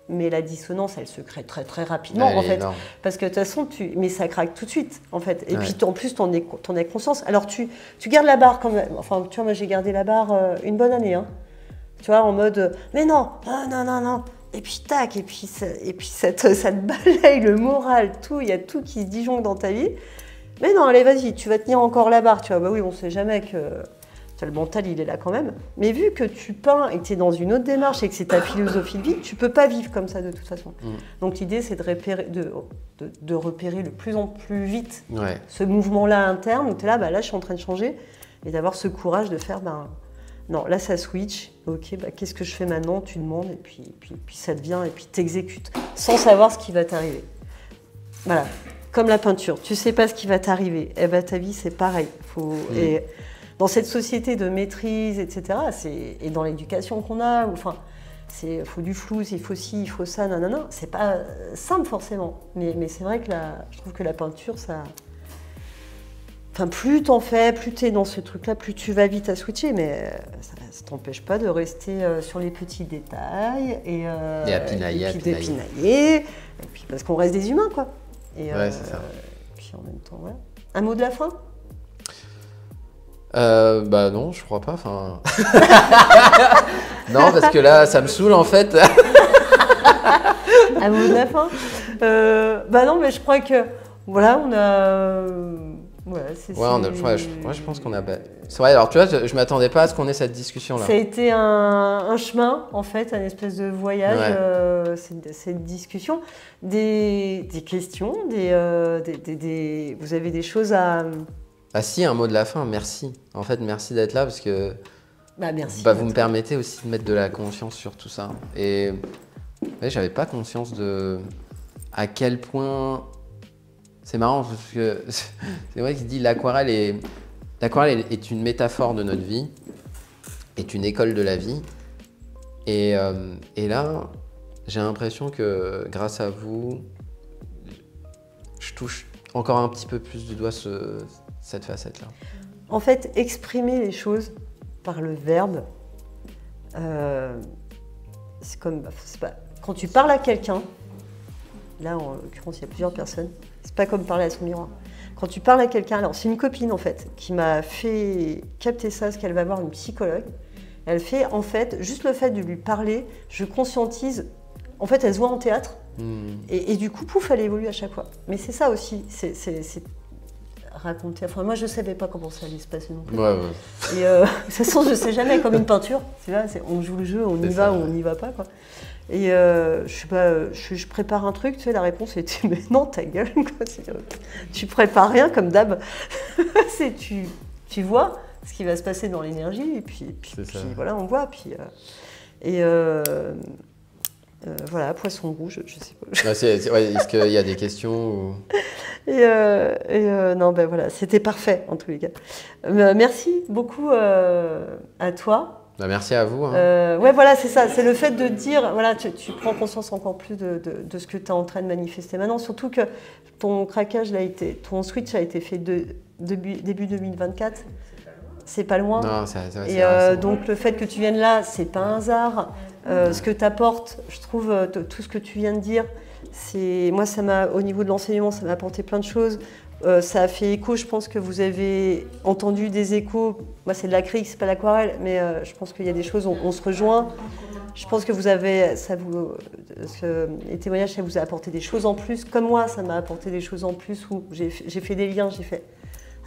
Speaker 2: mais la dissonance, elle se crée très très rapidement, en fait.
Speaker 1: Énorme.
Speaker 2: Parce que de toute façon, mais ça craque tout de suite, en fait. Et
Speaker 1: Ouais.
Speaker 2: puis, en plus, t'en as conscience. Alors, tu gardes la barre, comme, enfin, tu vois, moi, j'ai gardé la barre une bonne année, hein. Tu vois, en mode, mais non, non. Et puis, tac, et puis ça te balaye le moral, tout. Il y a tout qui se disjonque dans ta vie. Mais non, allez, vas-y, tu vas tenir encore la barre. Tu vois, bah oui, on sait jamais que le mental, il est là quand même. Mais vu que tu peins et que tu es dans une autre démarche et que c'est ta philosophie de vie, tu peux pas vivre comme ça de toute façon. Donc l'idée, c'est de repérer le plus en plus vite ce mouvement-là interne où tu es là, bah là, je suis en train de changer, et d'avoir ce courage de faire, non, là, ça switch. Ok, bah, qu'est-ce que je fais maintenant? Tu demandes, et puis ça devient, et puis tu exécutes, sans savoir ce qui va t'arriver. Voilà. Comme la peinture, tu sais pas ce qui va t'arriver. Eh ben, ta vie, c'est pareil. Et dans cette société de maîtrise, etc., et dans l'éducation qu'on a, enfin, il faut du flou, il faut ci, il faut ça, nanana. C'est pas simple forcément. Mais c'est vrai que je trouve que la peinture, ça. Enfin, plus t'en fais, plus t'es dans ce truc-là, plus tu vas vite à switcher. Mais ça t'empêche pas de rester sur les petits détails et
Speaker 1: à pinailler,
Speaker 2: et puis parce qu'on reste des humains, quoi. Et
Speaker 1: c'est ça.
Speaker 2: puis en même temps, voilà. Un mot de la fin?
Speaker 1: Bah non, je crois pas. Enfin. Non, parce que là, ça me saoule en fait.
Speaker 2: Un mot de la fin? Bah non, mais je crois que voilà, on a.
Speaker 1: Je pense qu'on a. C'est vrai. Alors tu vois, je m'attendais pas à ce qu'on ait cette discussion là.
Speaker 2: Ça a été un chemin en fait, un espèce de voyage, cette discussion, des questions, vous avez des choses à.
Speaker 1: Ah si, un mot de la fin, merci. En fait, merci d'être là parce que
Speaker 2: merci.
Speaker 1: Vous me permettez aussi de mettre de la conscience sur tout ça. Et j'avais pas conscience de à quel point. C'est marrant parce que c'est vrai qu'il dit l'aquarelle est une métaphore de notre vie, est une école de la vie. Et là, j'ai l'impression que grâce à vous, je touche encore un petit peu plus du doigt cette facette-là.
Speaker 2: En fait, exprimer les choses par le verbe, c'est comme, quand tu parles à quelqu'un, là en l'occurrence il y a plusieurs personnes, c'est pas comme parler à son miroir. Quand tu parles à quelqu'un, alors c'est une copine en fait qui m'a fait capter ça, parce qu'elle va voir une psychologue. Elle fait en fait, juste le fait de lui parler, je conscientise, en fait elle se voit en théâtre, et du coup, pouf, elle évolue à chaque fois. Mais c'est ça aussi, c'est raconter. Enfin, moi, je savais pas comment ça allait se passer non plus. Et de toute façon, je sais jamais, comme une peinture. On joue le jeu, on y va ou on n'y va pas, quoi. Et je sais pas, je prépare un truc, tu sais, la réponse était mais non, ta gueule, quoi. Tu prépares rien comme d'hab. Tu vois ce qui va se passer dans l'énergie, et puis voilà, on voit. Voilà, poisson rouge, je sais pas.
Speaker 1: Est-ce qu'il y a des questions ou...
Speaker 2: Non, ben voilà, c'était parfait en tous les cas. Merci beaucoup à toi.
Speaker 1: Merci à vous.
Speaker 2: Voilà, c'est ça. C'est le fait de dire, voilà, tu prends conscience encore plus de ce que tu es en train de manifester maintenant. Surtout que ton craquage, ton switch a été fait début 2024. C'est pas loin.
Speaker 1: Non,
Speaker 2: donc le fait que tu viennes là, c'est pas un hasard. Ce que tu apportes, je trouve, tout ce que tu viens de dire, moi, au niveau de l'enseignement, ça m'a apporté plein de choses. Ça a fait écho, je pense que vous avez entendu des échos. Moi, c'est de l'acrylique, c'est pas l'aquarelle, mais je pense qu'il y a des choses, on se rejoint. Je pense que les témoignages, ça vous a apporté des choses en plus. Comme moi, ça m'a apporté des choses en plus où j'ai fait des liens, j'ai fait...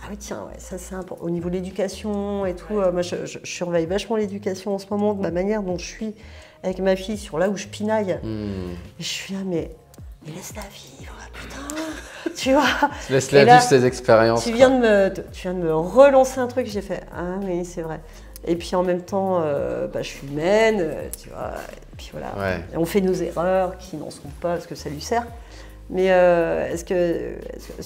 Speaker 2: Ah oui, tiens, ça c'est important. Au niveau de l'éducation et tout, moi je surveille vachement l'éducation en ce moment, de ma manière dont je suis avec ma fille, sur là où je pinaille. Et je suis là, mais laisse-la vivre, putain, tu vois.
Speaker 1: Laisse-la vivre ses expériences.
Speaker 2: Tu viens de me relancer un truc, j'ai fait, ah oui, c'est vrai. Et puis en même temps, je suis humaine, tu vois, et puis voilà.
Speaker 1: Ouais.
Speaker 2: Et on fait nos erreurs qui n'en sont pas parce que ça lui sert. Mais est-ce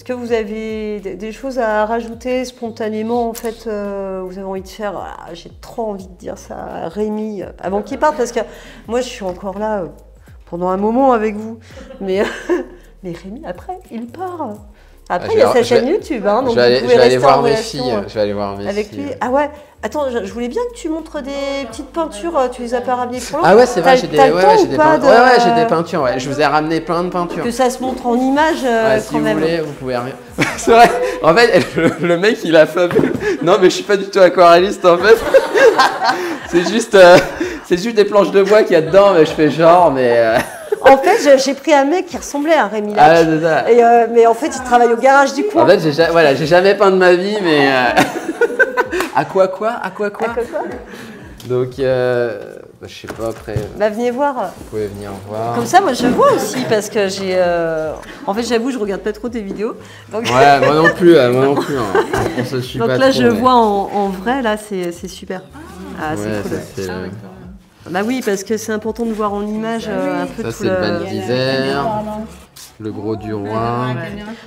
Speaker 2: que vous avez des choses à rajouter spontanément, en fait, vous avez envie de faire, j'ai trop envie de dire ça à Rémi, avant qu'il parte, parce que moi je suis encore là pendant un moment avec vous. Mais Rémi, après, il part. Après, il y a sa chaîne YouTube, hein, donc
Speaker 1: je vais
Speaker 2: vous pouvez
Speaker 1: aller
Speaker 2: rester en
Speaker 1: voir mes
Speaker 2: relation,
Speaker 1: filles. Je vais aller voir mes
Speaker 2: avec
Speaker 1: filles.
Speaker 2: lui. Ah ouais, attends, je voulais bien que tu montres des petites peintures, tu les as pas ramenées pour
Speaker 1: Ah ouais, c'est vrai, j'ai des,
Speaker 2: t'as le temps
Speaker 1: j'ai
Speaker 2: ou
Speaker 1: des
Speaker 2: pas
Speaker 1: peintures. J'ai des peintures. Ouais. Je vous ai ramené plein de peintures.
Speaker 2: Que ça se montre en image
Speaker 1: Ouais, si
Speaker 2: quand
Speaker 1: vous
Speaker 2: même.
Speaker 1: voulez, vous pouvez rien. C'est vrai. En fait, le mec, il a fabuleux. Non, mais je suis pas du tout aquarelliste en fait. C'est juste des planches de bois qu'il y a dedans, mais je fais genre, mais.
Speaker 2: En fait, j'ai pris un mec qui ressemblait à Rémi Lac.
Speaker 1: Ah, c'est ça.
Speaker 2: Et, mais en fait, il travaille au garage du coin.
Speaker 1: En fait, j'ai jamais peint de ma vie, mais. À quoi Donc, je sais pas après.
Speaker 2: Bah, venez voir.
Speaker 1: Vous pouvez venir voir.
Speaker 2: Comme ça, moi, je vois aussi parce que j'ai. En fait, j'avoue, je regarde pas trop tes vidéos. Donc,
Speaker 1: Ouais, moi non plus. Hein. On se suit
Speaker 2: donc
Speaker 1: pas
Speaker 2: là,
Speaker 1: trop,
Speaker 2: je
Speaker 1: mais-
Speaker 2: vois en vrai, là, c'est super. Ah, c'est
Speaker 1: Ouais,
Speaker 2: cool.
Speaker 1: ça, c'est
Speaker 2: Bah oui, parce que c'est important de voir en image un peu
Speaker 1: ça,
Speaker 2: tout
Speaker 1: c'est le Ban d'Isère, le Gros du Roi.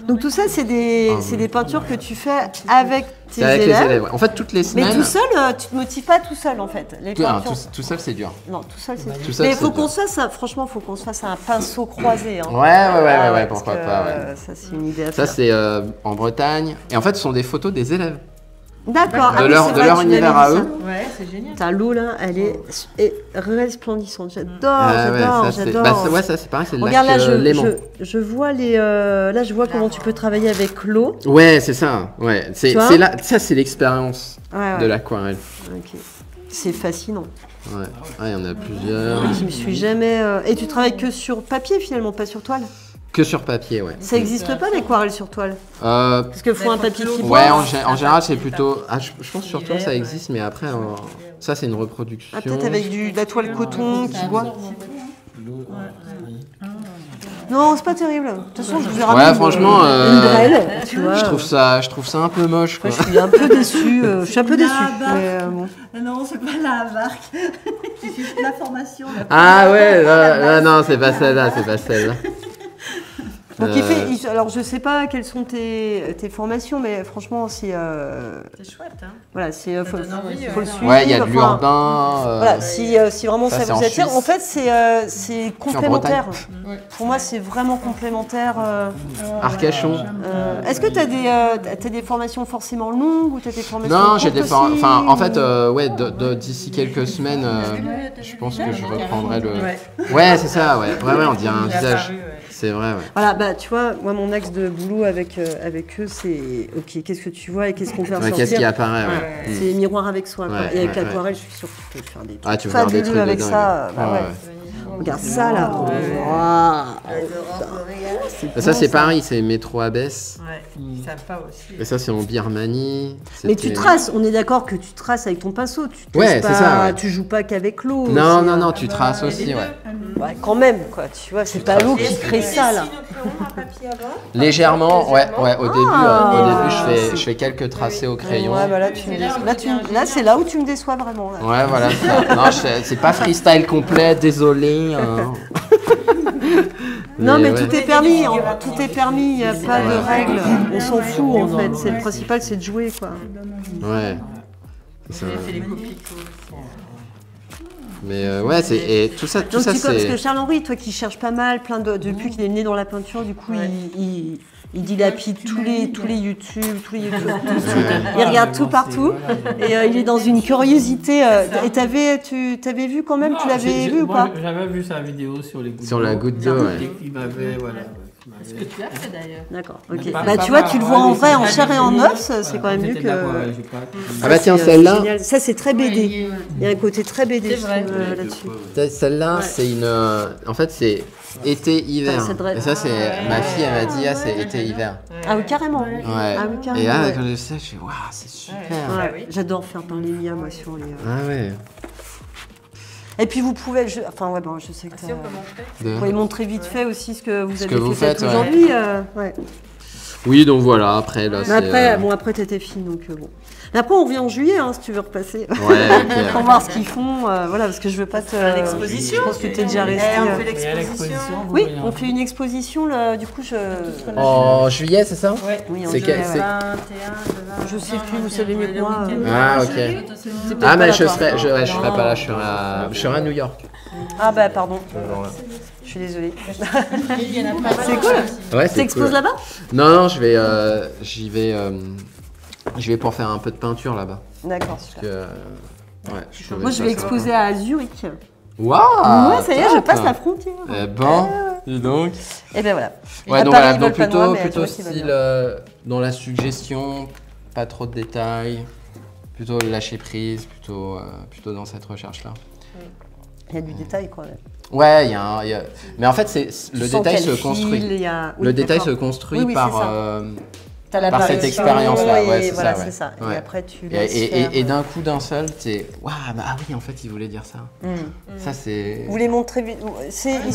Speaker 2: Donc tout ça, c'est des peintures que tu fais avec tes
Speaker 1: C'est avec
Speaker 2: élèves.
Speaker 1: les élèves. Ouais. En fait, toutes les
Speaker 2: Mais
Speaker 1: semaines.
Speaker 2: tout seul, tu te motives pas tout seul en fait. Les peintures.
Speaker 1: Tout seul, c'est dur.
Speaker 2: Non, tout seul, c'est.
Speaker 1: Tout seul,
Speaker 2: Mais
Speaker 1: c'est
Speaker 2: faut qu'on
Speaker 1: dur.
Speaker 2: se fasse, franchement, faut qu'on se fasse un pinceau croisé. Hein.
Speaker 1: Ouais,
Speaker 2: parce
Speaker 1: pourquoi
Speaker 2: que,
Speaker 1: pas. Ouais.
Speaker 2: Ça, c'est une idée à
Speaker 1: Ça,
Speaker 2: faire.
Speaker 1: c'est en Bretagne. Et en fait, ce sont des photos des élèves.
Speaker 2: D'accord.
Speaker 1: De leur univers à eux.
Speaker 3: Ouais, c'est génial.
Speaker 2: T'as l'eau là, elle est resplendissante. J'adore,
Speaker 1: Ouais, ça, c'est pareil, c'est le
Speaker 2: Regarde là,
Speaker 1: lac Léman.
Speaker 2: je vois là, je vois comment tu peux travailler avec l'eau.
Speaker 1: Ouais, c'est ça. Ouais,
Speaker 2: Tu vois
Speaker 1: ça, c'est l'expérience
Speaker 2: Ouais.
Speaker 1: de l'aquarelle.
Speaker 2: Ok. C'est fascinant.
Speaker 1: Ouais, il y en a plusieurs.
Speaker 2: Je me suis jamais. Et tu travailles que sur papier finalement, pas sur toile.
Speaker 1: Que sur papier, ouais.
Speaker 2: Ça n'existe pas l'aquarelle sur toile.
Speaker 1: Euh,
Speaker 2: Parce qu'il faut un papier fibreux.
Speaker 1: ouais, en général, c'est plutôt. Ah, je pense que sur toi, ça existe, mais après, ça, c'est une reproduction.
Speaker 2: Ah, peut-être avec de la toile coton qui boit. Non, c'est pas terrible. De toute façon, je vous ai ramené
Speaker 1: franchement,
Speaker 2: une grêle, tu vois.
Speaker 1: Je trouve ça un peu moche, quoi.
Speaker 2: Moi, je suis un peu déçue. Je suis un peu déçue. Mais, bon.
Speaker 4: Non, c'est pas la marque. C'est juste la formation.
Speaker 1: Ah ouais, non, c'est pas celle-là,
Speaker 2: Donc alors je sais pas quelles sont tes formations, mais franchement si
Speaker 3: C'est chouette, hein.
Speaker 2: voilà, faut le suivre.
Speaker 1: Ouais, il y a de
Speaker 2: enfin,
Speaker 1: l'urbain.
Speaker 2: Voilà, si vraiment
Speaker 1: ça,
Speaker 2: ça
Speaker 1: c'est
Speaker 2: vous
Speaker 1: en
Speaker 2: attire,
Speaker 1: Suisse.
Speaker 2: en fait c'est complémentaire. Pour moi c'est vraiment complémentaire.
Speaker 1: Arcachon.
Speaker 2: Est-ce que tu as des formations forcément longues ou tu as des formations
Speaker 1: Non, j'ai
Speaker 2: courtes
Speaker 1: des formations.
Speaker 2: aussi,
Speaker 1: Enfin, en fait,
Speaker 2: ou-
Speaker 1: ouais, d'ici quelques semaines, je pense que je reprendrai le. Ouais, c'est ça, ouais, on dirait un visage. C'est vrai, ouais.
Speaker 2: Voilà, bah tu vois, moi mon axe de boulot avec eux, c'est ok, qu'est-ce que tu vois et qu'est-ce qu'on fait
Speaker 1: Ouais,
Speaker 2: ressortir.
Speaker 1: qu'est-ce qui apparaît, ouais.
Speaker 2: C'est miroir avec soi. quoi.
Speaker 1: Ouais,
Speaker 2: Et avec
Speaker 1: ouais,
Speaker 2: l'aquarelle, je suis sûre que tu peux faire des trucs.
Speaker 1: Ah, tu veux faire des
Speaker 2: fabuleux
Speaker 1: trucs de
Speaker 2: avec
Speaker 1: dingue.
Speaker 2: ça. Bah ouais. Regarde ça là. Waouh.
Speaker 1: Ça, c'est pareil, c'est métro Abbesse.
Speaker 3: Ouais, ils savent pas aussi.
Speaker 1: Et ça, c'est en Birmanie.
Speaker 2: Mais tu
Speaker 1: C'était-
Speaker 2: traces, on est d'accord que tu traces avec ton pinceau. Tu te
Speaker 1: Ouais,
Speaker 2: laisses
Speaker 1: c'est
Speaker 2: pas-
Speaker 1: ça, ouais.
Speaker 2: Tu joues pas qu'avec l'eau.
Speaker 1: Non,
Speaker 2: c'est-
Speaker 1: non, tu traces aussi, ouais.
Speaker 2: Ouais, quand même, quoi. Tu vois, c'est pas l'eau qui crée ça là.
Speaker 1: Légèrement, ouais, au début,
Speaker 2: Ah.
Speaker 1: je fais quelques tracés au crayon.
Speaker 2: Ouais, bah là, là, c'est là où tu me déçois vraiment. Là.
Speaker 1: Ouais, voilà. ça. Non, c'est pas freestyle complet, désolé. Hein.
Speaker 2: Non, mais
Speaker 1: ouais.
Speaker 2: tout est permis, tout est permis, il n'y a pas de
Speaker 1: Ouais.
Speaker 2: règles. On s'en fout en fait. C'est le principal, c'est de jouer quoi.
Speaker 1: Ouais. C'est ça.
Speaker 3: J'ai fait les copies.
Speaker 1: Mais ouais, et tout ça,
Speaker 2: Donc tu parce que
Speaker 1: c'est.
Speaker 2: Charles-Henri, toi qui cherches pas mal, depuis qu'il est né dans la peinture, du coup il dilapide tous les YouTube, tout. Il regarde tout partout et il est dans une curiosité. Et t'avais vu quand même, tu l'avais vu ou pas?
Speaker 5: J'avais vu sa vidéo sur les gouttes
Speaker 1: Sur la goutte d'eau, ouais.
Speaker 5: Il m'avait, voilà.
Speaker 3: Ce que tu as fait d'ailleurs.
Speaker 2: D'accord, ok.
Speaker 5: Pas-
Speaker 2: Bah
Speaker 5: pas
Speaker 2: tu vois,
Speaker 5: mal,
Speaker 2: tu le
Speaker 5: ouais,
Speaker 2: vois en
Speaker 5: mais
Speaker 2: vrai,
Speaker 5: c'est
Speaker 2: en
Speaker 5: pas
Speaker 2: chair et en
Speaker 5: vidéo.
Speaker 2: os, c'est
Speaker 5: Voilà,
Speaker 2: quand même mieux
Speaker 5: c'était de l'aquarelle,
Speaker 2: que.
Speaker 5: j'ai pas-
Speaker 1: Ah bah tiens,
Speaker 2: C'est,
Speaker 1: celle-là.
Speaker 2: génial. Ça c'est très BD. Il y a un côté très BD
Speaker 3: C'est
Speaker 2: je
Speaker 3: vrai.
Speaker 2: trouve, là-dessus.
Speaker 1: Celle-là, c'est une. En fait, c'est été-hiver.
Speaker 2: Ça devrait-
Speaker 1: Et ça, c'est. Ma fille, elle m'a dit, ah, c'est été-hiver.
Speaker 2: Ah oui, carrément.
Speaker 1: Ouais.
Speaker 2: Ah oui, carrément.
Speaker 1: Et là,
Speaker 2: ouais.
Speaker 1: quand j'ai ça, je fais, waouh, c'est super.
Speaker 2: Ouais,
Speaker 3: oui.
Speaker 2: j'adore faire peindre les mias moi sur les.
Speaker 1: Ah ouais.
Speaker 2: Et puis vous pouvez, enfin ouais bon, je sais que
Speaker 3: Si on peut montrer.
Speaker 2: vous pouvez montrer vite fait aussi ce que vous
Speaker 1: Ce
Speaker 2: avez
Speaker 1: que vous
Speaker 2: fait
Speaker 1: faites, ouais.
Speaker 2: aujourd'hui. Ouais.
Speaker 1: Oui, donc voilà, après, là,
Speaker 2: Mais
Speaker 1: c'est.
Speaker 2: après, bon après t'étais fine donc bon. Mais après on revient en juillet hein, si tu veux repasser.
Speaker 1: Ouais, ok.
Speaker 2: Pour voir ce qu'ils font, voilà parce que je veux pas te.
Speaker 3: l'exposition.
Speaker 2: Je pense que t'es déjà resté.
Speaker 3: On fait
Speaker 5: Il y a
Speaker 3: l'exposition.
Speaker 5: vous
Speaker 2: Oui,
Speaker 5: voyez,
Speaker 2: on fait une exposition là, du coup je.
Speaker 1: En juillet, c'est ça
Speaker 2: Oui, en
Speaker 1: C'est
Speaker 2: juillet,
Speaker 1: quel-
Speaker 2: ouais.
Speaker 1: c'est-
Speaker 3: 21,
Speaker 2: Je sais plus, vous savez mieux que moi.
Speaker 1: Ah, ok.
Speaker 2: C'est peut-être
Speaker 1: Ah,
Speaker 2: pas
Speaker 1: mais
Speaker 2: là,
Speaker 1: je
Speaker 2: quoi.
Speaker 1: serai pas là, je serai à New York.
Speaker 2: Ah bah pardon,
Speaker 1: ce genre-là.
Speaker 2: je suis désolée.
Speaker 3: Il y en a pas
Speaker 2: C'est
Speaker 3: mal
Speaker 2: cool.
Speaker 3: aussi.
Speaker 1: Ouais,
Speaker 2: Tu
Speaker 1: c'est
Speaker 2: exposes
Speaker 1: cool.
Speaker 2: là-bas?
Speaker 1: Non, j'y vais pour faire un peu de peinture là-bas.
Speaker 2: D'accord,
Speaker 1: Parce
Speaker 2: super.
Speaker 1: que, ouais, je trouvais
Speaker 2: Moi je
Speaker 1: ça
Speaker 2: vais
Speaker 1: sympa.
Speaker 2: exposer à Zurich.
Speaker 1: Waouh!
Speaker 2: Ouais, ça y est, je
Speaker 1: top.
Speaker 2: passe la frontière.
Speaker 1: Eh ben, dis donc.
Speaker 2: Et ben voilà.
Speaker 1: Ouais,
Speaker 2: À
Speaker 1: donc
Speaker 2: Paris,
Speaker 1: voilà,
Speaker 2: ils
Speaker 1: donc
Speaker 2: veulent pas de moi, mais à
Speaker 1: plutôt
Speaker 2: Zurich, ils veulent
Speaker 1: style
Speaker 2: bien.
Speaker 1: dans la suggestion, pas trop de détails, plutôt lâcher prise, plutôt dans cette recherche-là.
Speaker 2: Il y a du détail quoi.
Speaker 1: Ouais, mais en fait, le
Speaker 2: Tu sens
Speaker 1: détail
Speaker 2: qu'il y a
Speaker 1: se
Speaker 2: le fil,
Speaker 1: construit.
Speaker 2: il y a-
Speaker 1: Le
Speaker 2: oui,
Speaker 1: détail
Speaker 2: d'accord.
Speaker 1: se construit
Speaker 2: Oui, oui,
Speaker 1: par,
Speaker 2: c'est ça. T'as la
Speaker 1: par cette
Speaker 2: variation,
Speaker 1: expérience-là.
Speaker 2: et
Speaker 1: Ouais, c'est
Speaker 2: voilà,
Speaker 1: ça.
Speaker 2: c'est ça.
Speaker 1: Ouais.
Speaker 2: Et après tu laisses
Speaker 1: Et
Speaker 2: faire.
Speaker 1: d'un coup, d'un seul, t'es waouh, bah, ah oui, en fait, il voulait dire ça. Ça, c'est.
Speaker 2: Vous les montrez vite. Ils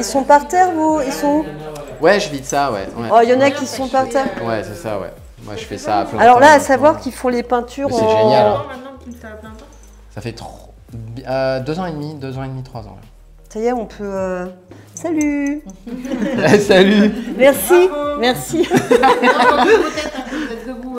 Speaker 2: sont par terre, vous? Ils sont.
Speaker 1: Ouais, je vis de ça, ouais.
Speaker 2: Oh, il y en a qui sont par terre.
Speaker 1: Ouais, c'est ça, ouais. Moi, je fais ça à plein
Speaker 2: Alors
Speaker 1: temps,
Speaker 2: là, à
Speaker 1: maintenant.
Speaker 2: savoir qu'ils font les peintures.
Speaker 1: Mais c'est génial, hein.
Speaker 3: Maintenant que tu le fais à plein temps.
Speaker 1: Ça fait 2 ans et demi, 3 ans.
Speaker 2: Ça y est, on peut. Salut.
Speaker 1: Là. Salut.
Speaker 2: Merci. Merci.
Speaker 3: Non, peut-être